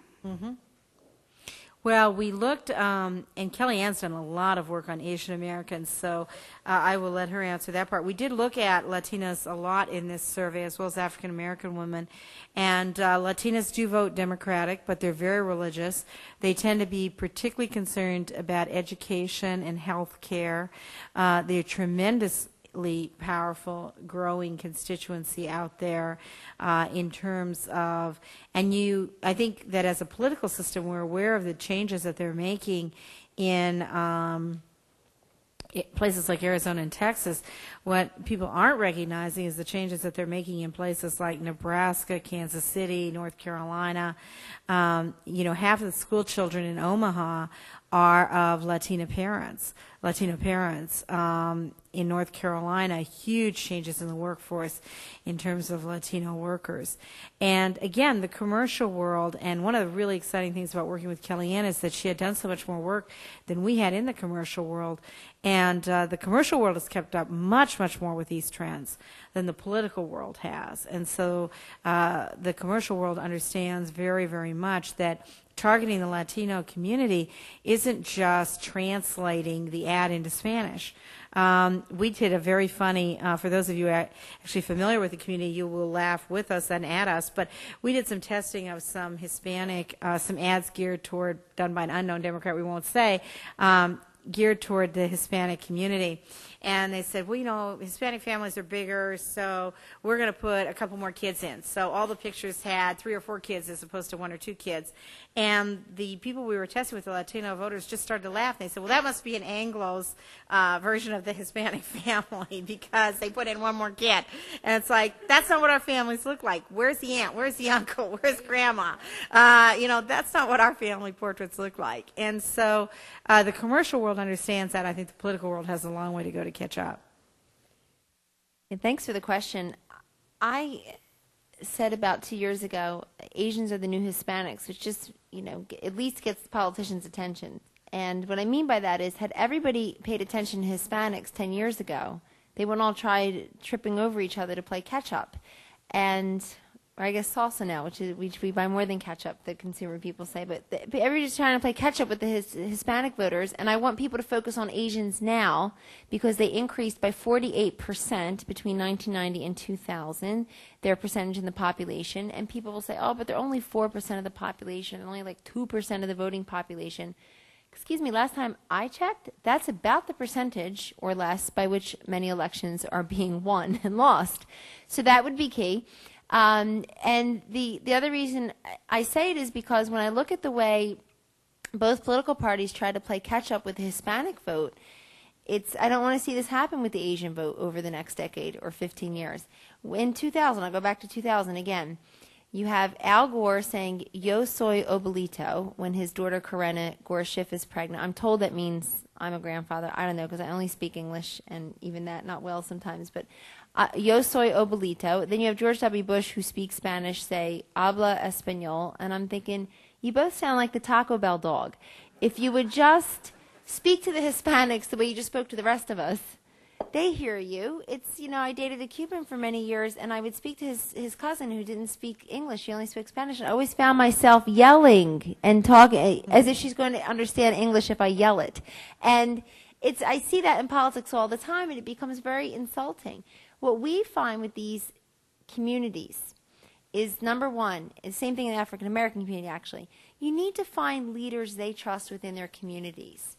Well, we looked, and Kellyanne's done a lot of work on Asian Americans, so I will let her answer that part. We did look at Latinas a lot in this survey, as well as African American women, and Latinas do vote Democratic, but they're very religious. They tend to be particularly concerned about education and health care. They're tremendously powerful, growing constituency out there in terms of, and I think that as a political system, we're aware of the changes that they're making in places like Arizona and Texas. What people aren't recognizing is the changes that they're making in places like Nebraska, Kansas City, North Carolina. Half of the school children in Omaha are of Latino parents. In North Carolina, huge changes in the workforce in terms of Latino workers. And again, the commercial world, and one of the really exciting things about working with Kellyanne is that she had done so much more work than we had in the commercial world. And the commercial world has kept up much, much more with these trends than the political world has. And so the commercial world understands very, very much that targeting the Latino community isn't just translating the ad into Spanish. We did a very funny, for those of you actually familiar with the community, you will laugh with us and at us, but we did some testing of some Hispanic, some ads done by an unknown Democrat, we won't say, geared toward the Hispanic community. And they said, well, Hispanic families are bigger, so we're going to put a couple more kids in. So all the pictures had 3 or 4 kids as opposed to 1 or 2 kids. And the people we were testing with, the Latino voters, just started to laugh. They said, well, that must be an Anglo's version of the Hispanic family because they put in 1 more kid. And it's like, that's not what our families look like. Where's the aunt? Where's the uncle? Where's grandma? That's not what our family portraits look like. And so the commercial world understands that. I think the political world has a long way to go to catch up. Yeah, thanks for the question. I said about 2 years ago, Asians are the new Hispanics, which just, at least gets the politicians' attention. And what I mean by that is, had everybody paid attention to Hispanics 10 years ago, they wouldn't all try tripping over each other to play catch-up. Or I guess salsa now, which we buy more than ketchup, the consumer people say. But everybody's trying to play catch-up with the Hispanic voters, and I want people to focus on Asians now because they increased by 48% between 1990 and 2000, their percentage in the population. And people will say, oh, but they're only 4% of the population, and only like 2% of the voting population. Excuse me, last time I checked, that's about the percentage or less by which many elections are being won and lost. So that would be key. And the other reason I say it is because when I look at the way both political parties try to play catch-up with the Hispanic vote, I don't want to see this happen with the Asian vote over the next decade or 15 years. In 2000, I'll go back to 2000 again, you have Al Gore saying, yo soy abuelito, when his daughter Corena Gore Schiff is pregnant. I'm told that means I'm a grandfather. I don't know, because I only speak English, and even that not well sometimes. But yo soy abuelito. Then you have George W. Bush, who speaks Spanish, say, habla español. And I'm thinking, you both sound like the Taco Bell dog. If you would just speak to the Hispanics the way you just spoke to the rest of us, they hear you. It's, I dated a Cuban for many years, and I would speak to his cousin who didn't speak English. She only spoke Spanish. I always found myself yelling and talking as if she's going to understand English if I yell it. And I see that in politics all the time, and it becomes very insulting. What we find with these communities is, number one, the same thing in the African American community, actually. You need to find leaders they trust within their communities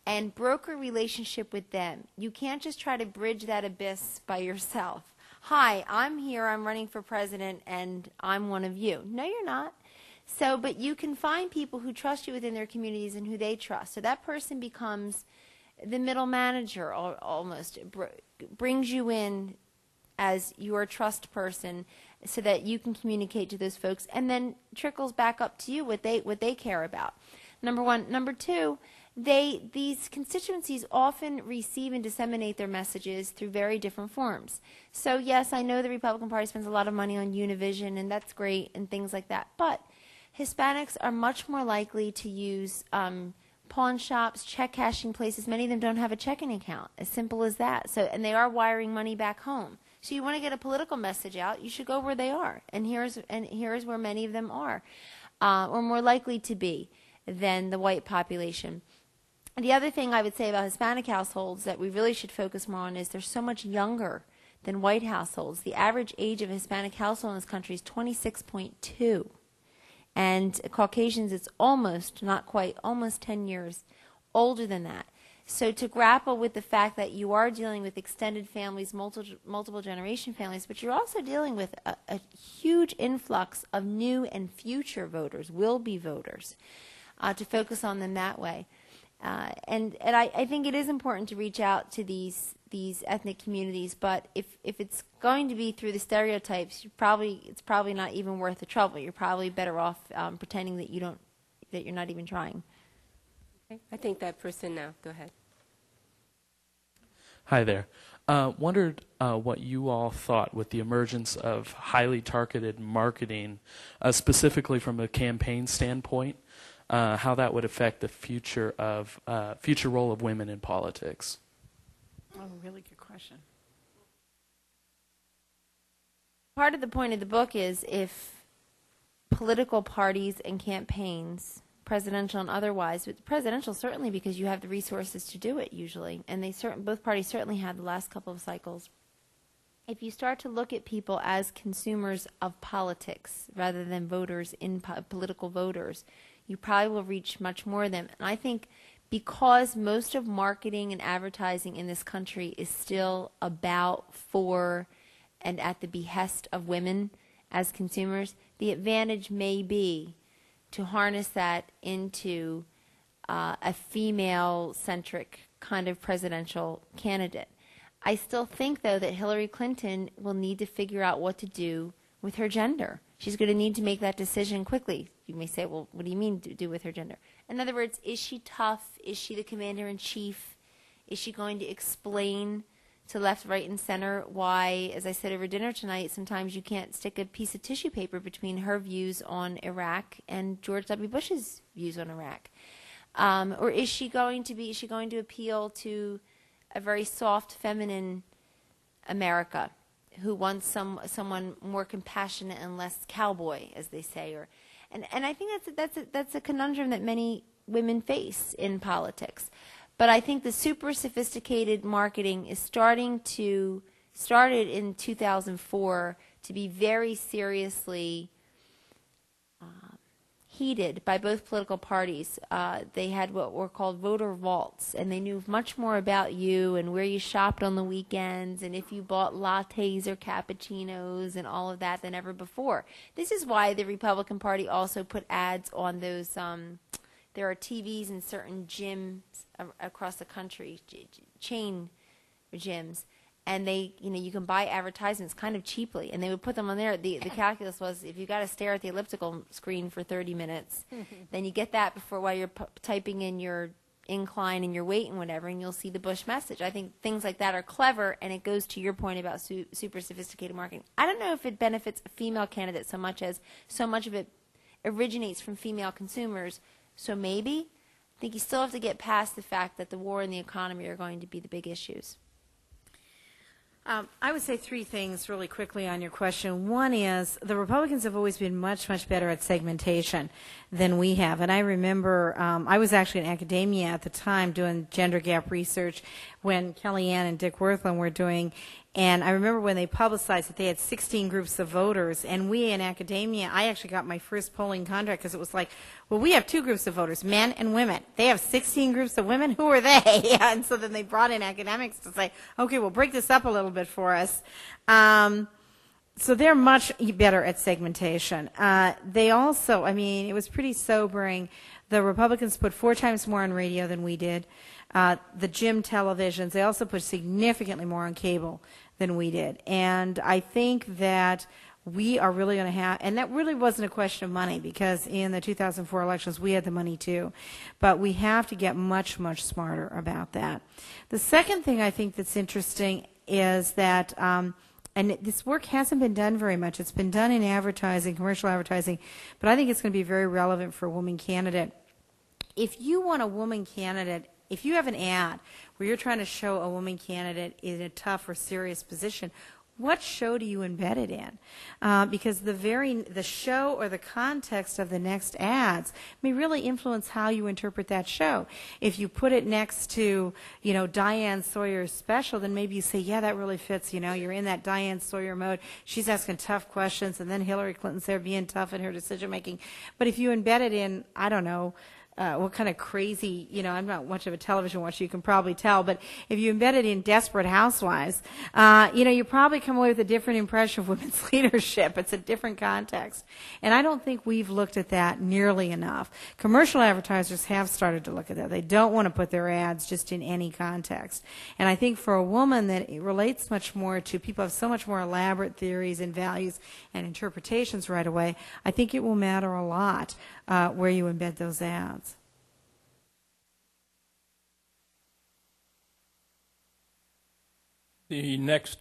and broker a relationship with them. You can't just try to bridge that abyss by yourself. Hi, I'm here, I'm running for president, and I'm one of you. No, you're not. But you can find people who trust you within their communities and who they trust. So that person becomes the middle manager almost, brings you in as your trust person so that you can communicate to those folks, and then trickles back up to you what they care about. number one. Number two, these constituencies often receive and disseminate their messages through very different forms. So yes, I know the Republican Party spends a lot of money on Univision, and that's great, and things like that. But Hispanics are much more likely to use pawn shops, check cashing places. Many of them don't have a checking account. As simple as that. So, and they are wiring money back home. So you want to get a political message out, you should go where they are. And here's where many of them are, or more likely to be than the white population. And the other thing I would say about Hispanic households that we really should focus more on is they're so much younger than white households. The average age of a Hispanic household in this country is 26.2. And Caucasians, it's almost, not quite, almost 10 years older than that. So to grapple with the fact that you are dealing with extended families, multiple generation families, but you're also dealing with a huge influx of new and future voters, will-be voters, to focus on them that way. And I think it is important to reach out to these ethnic communities, but if it's going to be through the stereotypes, it's probably not even worth the trouble. You're probably better off pretending that you're not even trying. Okay. I think that person now. Go ahead. Hi there. Wondered what you all thought with the emergence of highly targeted marketing, specifically from a campaign standpoint, how that would affect the future role of women in politics. Oh, really good question. Part of the point of the book is if political parties and campaigns, presidential and otherwise, but presidential certainly because you have the resources to do it usually, and both parties certainly had the last couple of cycles. If you start to look at people as consumers of politics rather than voters in political voters, you probably will reach much more of them. And I think because most of marketing and advertising in this country is still about, for, and at the behest of women as consumers, the advantage may be to harness that into a female-centric kind of presidential candidate. I still think, though, that Hillary Clinton will need to figure out what to do with her gender. She's going to need to make that decision quickly. You may say, well, what do you mean to do with her gender? In other words, is she tough? Is she the commander-in-chief? Is she going to explain to left, right, and center why, as I said over dinner tonight, sometimes you can't stick a piece of tissue paper between her views on Iraq and George W. Bush's views on Iraq? Or is she going to appeal to a very soft, feminine America who wants someone more compassionate and less cowboy, as they say? And I think that's a conundrum that many women face in politics. But I think the super sophisticated marketing is started in 2004 to be very seriously heeded by both political parties. They had what were called voter vaults, and they knew much more about you and where you shopped on the weekends and if you bought lattes or cappuccinos and all of that than ever before. This is why the Republican Party also put ads on those. There are TVs in certain gyms across the country, chain gyms, and you can buy advertisements kind of cheaply, and they would put them on there. The calculus was if you got to stare at the elliptical screen for 30 minutes, then you get that while you're typing in your incline and your weight and whatever, and you'll see the Bush message. I think things like that are clever, and it goes to your point about super sophisticated marketing. I don't know if it benefits a female candidate so much as so much of it originates from female consumers. So maybe, I think you still have to get past the fact that the war and the economy are going to be the big issues. I would say three things really quickly on your question. One is the Republicans have always been much, much better at segmentation than we have. And I remember I was actually in academia at the time doing gender gap research when Kellyanne and Dick Wirthlin were doing. And I remember when they publicized that they had 16 groups of voters, and we in academia, I actually got my first polling contract because it was like, well, we have two groups of voters, men and women. They have 16 groups of women. Who are they? And so then they brought in academics to say, okay, we'll break this up a little bit for us. So they're much better at segmentation. They also, it was pretty sobering. The Republicans put 4 times more on radio than we did. The gym televisions, they also put significantly more on cable than we did. And I think that we are really going to have, and that really wasn't a question of money, because in the 2004 elections we had the money too, but we have to get much, much smarter about that. The second thing I think that's interesting is that, and this work hasn't been done very much. It's been done in advertising, commercial advertising, but I think it's going to be very relevant for a woman candidate. If you want a woman candidate, if you have an ad where you're trying to show a woman candidate in a tough or serious position, what show do you embed it in? Because the show or the context of the next ads may really influence how you interpret that show. If you put it next to, Diane Sawyer's special, then maybe you say, yeah, that really fits. You're in that Diane Sawyer mode. She's asking tough questions, and then Hillary Clinton's there being tough in her decision making. But if you embed it in, I don't know, what kind of crazy, I'm not much of a television watcher, you can probably tell, but if you embed it in Desperate Housewives, you probably come away with a different impression of women's leadership. It's a different context. And I don't think we've looked at that nearly enough. Commercial advertisers have started to look at that. They don't want to put their ads just in any context. And I think for a woman that it relates much more to, people have so much more elaborate theories and values and interpretations right away, I think it will matter a lot where you embed those ads. The next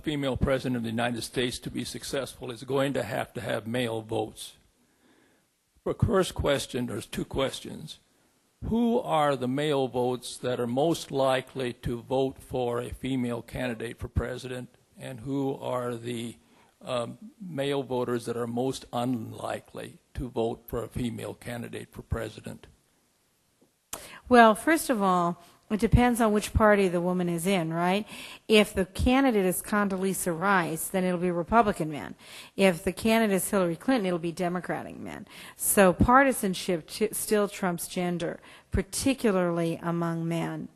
female president of the United States to be successful is going to have male votes. For first question, there's two questions. Who are the male votes that are most likely to vote for a female candidate for president, and who are the male voters that are most unlikely to vote for a female candidate for president? Well, first of all, it depends on which party the woman is in, right? If the candidate is Condoleezza Rice, then it'll be Republican men. If the candidate is Hillary Clinton, it'll be Democratic men. So partisanship still trumps gender, particularly among men.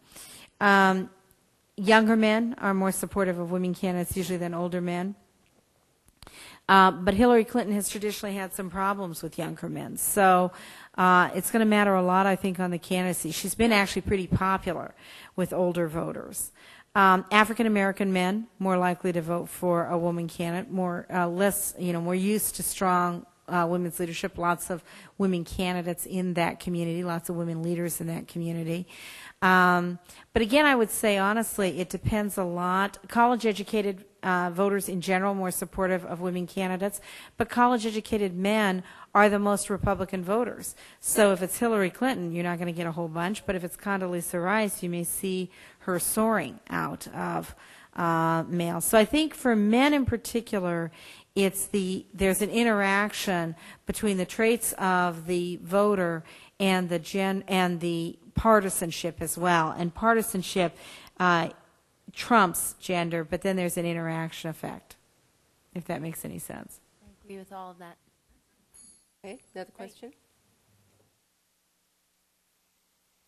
Younger men are more supportive of women candidates usually than older men. But Hillary Clinton has traditionally had some problems with younger men. So it's going to matter a lot, I think, on the candidacy. She's been actually pretty popular with older voters. African American men more likely to vote for a woman candidate, more used to strong women's leadership. Lots of women candidates in that community, lots of women leaders in that community. But again, I would say honestly, it depends a lot. College-educated voters in general more supportive of women candidates, but college-educated men are the most Republican voters. So if it's Hillary Clinton, you're not going to get a whole bunch, but if it's Condoleezza Rice, you may see her soaring out of males. So I think for men in particular, there's an interaction between the traits of the voter and the partisanship as well. And partisanship trumps gender, but then there's an interaction effect, if that makes any sense. I agree with all of that. Okay, another question?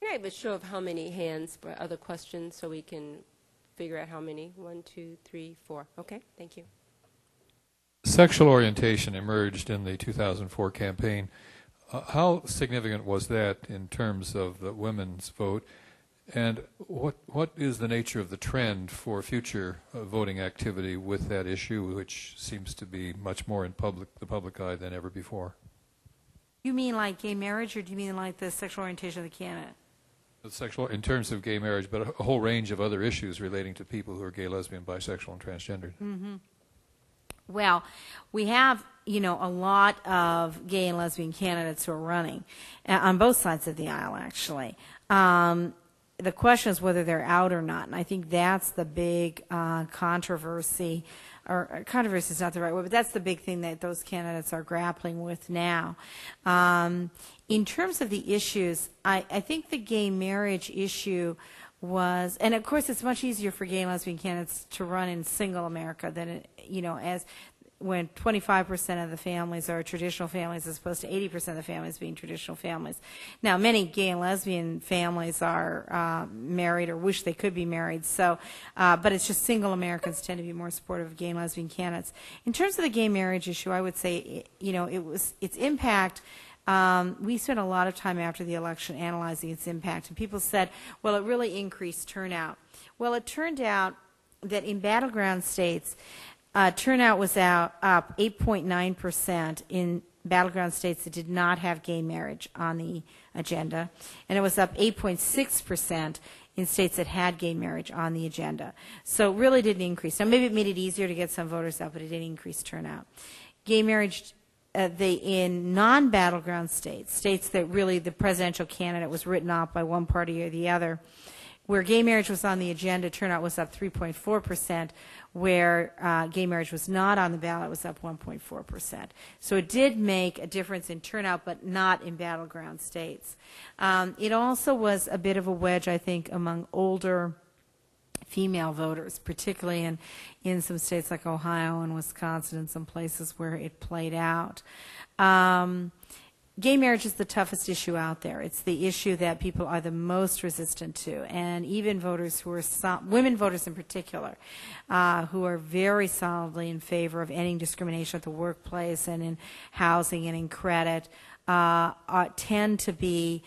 Can I have a show of how many hands for other questions so we can figure out how many? 1, 2, 3, 4. Okay, thank you. Sexual orientation emerged in the 2004 campaign. How significant was that in terms of the women's vote? And what is the nature of the trend for future voting activity with that issue, which seems to be much more in the public eye than ever before? You mean like gay marriage, or do you mean like the sexual orientation of the candidate? Sexual, in terms of gay marriage, but a whole range of other issues relating to people who are gay, lesbian, bisexual, and transgendered. Mm-hmm. Well, we have, a lot of gay and lesbian candidates who are running on both sides of the aisle, actually. The question is whether they're out or not, and I think that's the big controversy. Or controversy is not the right word, but that's the big thing that those candidates are grappling with now. In terms of the issues, I think the gay marriage issue was, and of course it's much easier for gay and lesbian candidates to run in single America than, as when 25% of the families are traditional families as opposed to 80% of the families being traditional families. Now, many gay and lesbian families are married or wish they could be married, so, but it's just single Americans tend to be more supportive of gay and lesbian candidates. In terms of the gay marriage issue, I would say, its impact. We spent a lot of time after the election analyzing its impact, and people said, well, it really increased turnout. Well, it turned out that in battleground states, turnout was up 8.9% in battleground states that did not have gay marriage on the agenda, and it was up 8.6% in states that had gay marriage on the agenda. So it really didn't increase. Now, maybe it made it easier to get some voters out, but it didn't increase turnout. Gay marriage in non-battleground states, states that really the presidential candidate was written off by one party or the other, where gay marriage was on the agenda, turnout was up 3.4%. Where gay marriage was not on the ballot, it was up 1.4%. So it did make a difference in turnout, but not in battleground states. It also was a bit of a wedge, I think, among older female voters, particularly in some states like Ohio and Wisconsin and some places where it played out. Gay marriage is the toughest issue out there. It's the issue that people are the most resistant to, and even voters who are women voters in particular, who are very solidly in favor of ending discrimination at the workplace and in housing and in credit, tend to be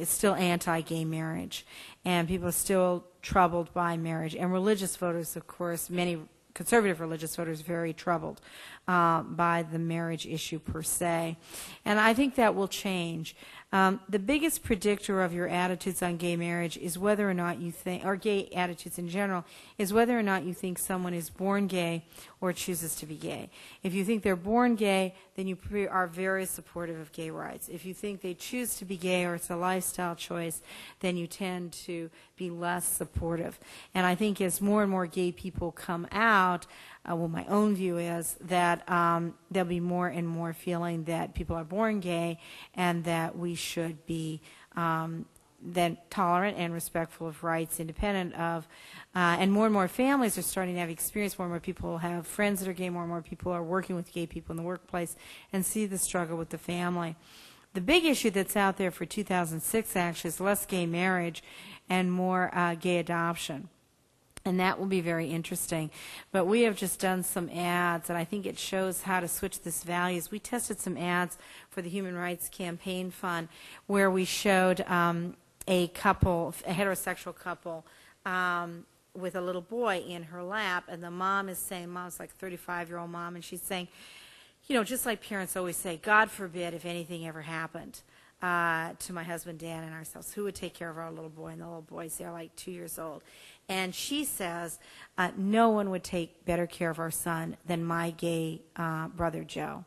still anti-gay marriage, and people are still troubled by marriage. And religious voters, of course, many conservative religious voters, very troubled by the marriage issue per se. And I think that will change. The biggest predictor of your attitudes on gay marriage is whether or not you think, or gay attitudes in general, is whether or not you think someone is born gay or chooses to be gay. If you think they're born gay, then you are very supportive of gay rights. If you think they choose to be gay or it's a lifestyle choice, then you tend to be less supportive. And I think as more and more gay people come out, well, my own view is that there'll be more and more feeling that people are born gay and that we should be then tolerant and respectful of rights, independent of, and more families are starting to have experience. More and more people have friends that are gay. More and more people are working with gay people in the workplace and see the struggle with the family. The big issue that's out there for 2006 actually is less gay marriage and more gay adoption. And that will be very interesting. But we have just done some ads, and I think it shows how to switch this values. We tested some ads for the Human Rights Campaign Fund where we showed a couple, a heterosexual couple, with a little boy in her lap, and the mom is saying, mom's like a 35-year-old mom, and she's saying, you know, just like parents always say, God forbid if anything ever happened to my husband Dan and ourselves, who would take care of our little boy? And the little boy's there like 2 years old. And she says, no one would take better care of our son than my gay brother Joe.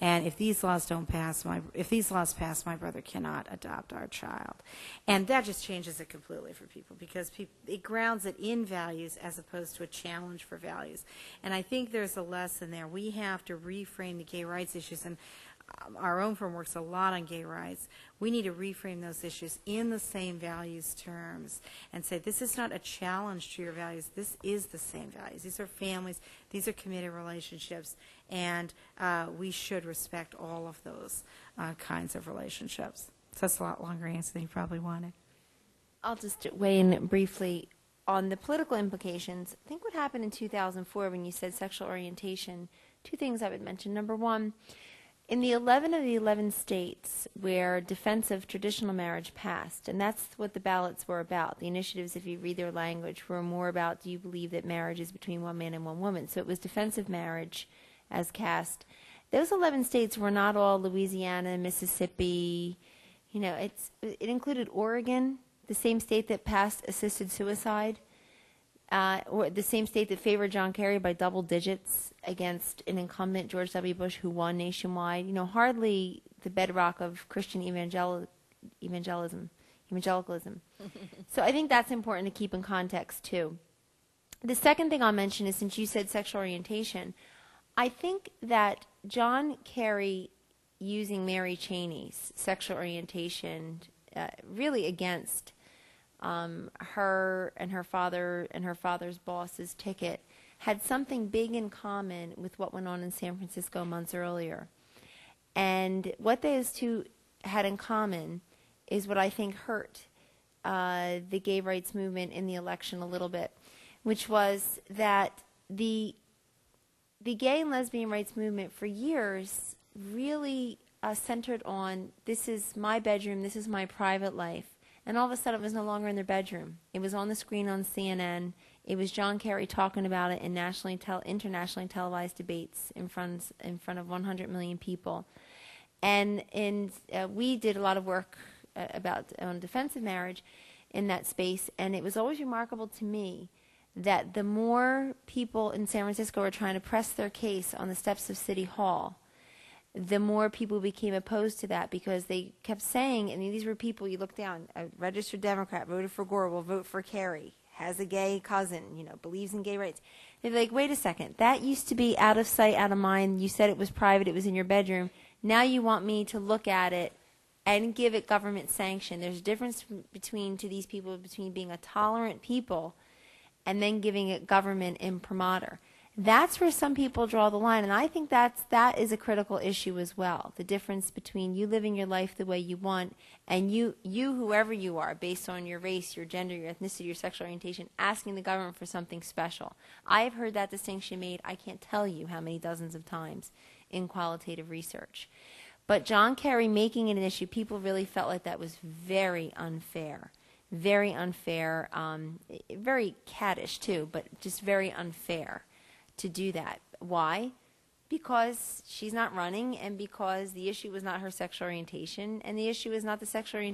And if these laws pass, my brother cannot adopt our child. And that just changes it completely for people because it grounds it in values as opposed to a challenge for values. And I think there's a lesson there. We have to reframe the gay rights issues, and our own firm works a lot on gay rights. We need to reframe those issues in the same values terms and say this is not a challenge to your values. This is the same values. These are families. These are committed relationships, and we should respect all of those kinds of relationships. So that's a lot longer answer than you probably wanted. I'll just weigh in briefly on the political implications. I think what happened in 2004 when you said sexual orientation, two things I would mention. Number one, in the 11 of the 11 states where defense of traditional marriage passed, and that's what the ballots were about, the initiatives, if you read their language, were more about do you believe that marriage is between one man and one woman. So it was defense of marriage as cast. Those 11 states were not all Louisiana, Mississippi. You know, it included Oregon, the same state that passed assisted suicide, or the same state that favored John Kerry by double digits against an incumbent, George W. Bush, who won nationwide. You know, hardly the bedrock of Christian evangelicalism. So I think that's important to keep in context, too. The second thing I'll mention is, since you said sexual orientation, I think that John Kerry using Mary Cheney's sexual orientation really against her and her father's boss's ticket had something big in common with what went on in San Francisco months earlier. And what those two had in common is what I think hurt the gay rights movement in the election a little bit, which was that the gay and lesbian rights movement for years really centered on this is my bedroom, this is my private life. And all of a sudden, it was no longer in their bedroom. It was on the screen on CNN. It was John Kerry talking about it in internationally televised debates in front of 100 million people. And we did a lot of work on defense of marriage in that space, and it was always remarkable to me that the more people in San Francisco were trying to press their case on the steps of City Hall, the more people became opposed to that, because they kept saying, and these were people, you look down, a registered Democrat, voted for Gore, will vote for Kerry, has a gay cousin, believes in gay rights. They're like, wait a second, that used to be out of sight, out of mind. You said it was private, it was in your bedroom. Now you want me to look at it and give it government sanction. There's a difference between being a tolerant people and then giving it government imprimatur. That's where some people draw the line, and I think that is a critical issue as well. The difference between you living your life the way you want and you whoever you are, based on your race, your gender, your ethnicity, your sexual orientation, asking the government for something special. I have heard that distinction made, I can't tell you how many dozens of times in qualitative research. But John Kerry making it an issue, people really felt like that was very unfair. Very unfair, very caddish too, but just very unfair to do that. Why? Because she's not running, and because the issue was not her sexual orientation, and the issue is not the sexual orientation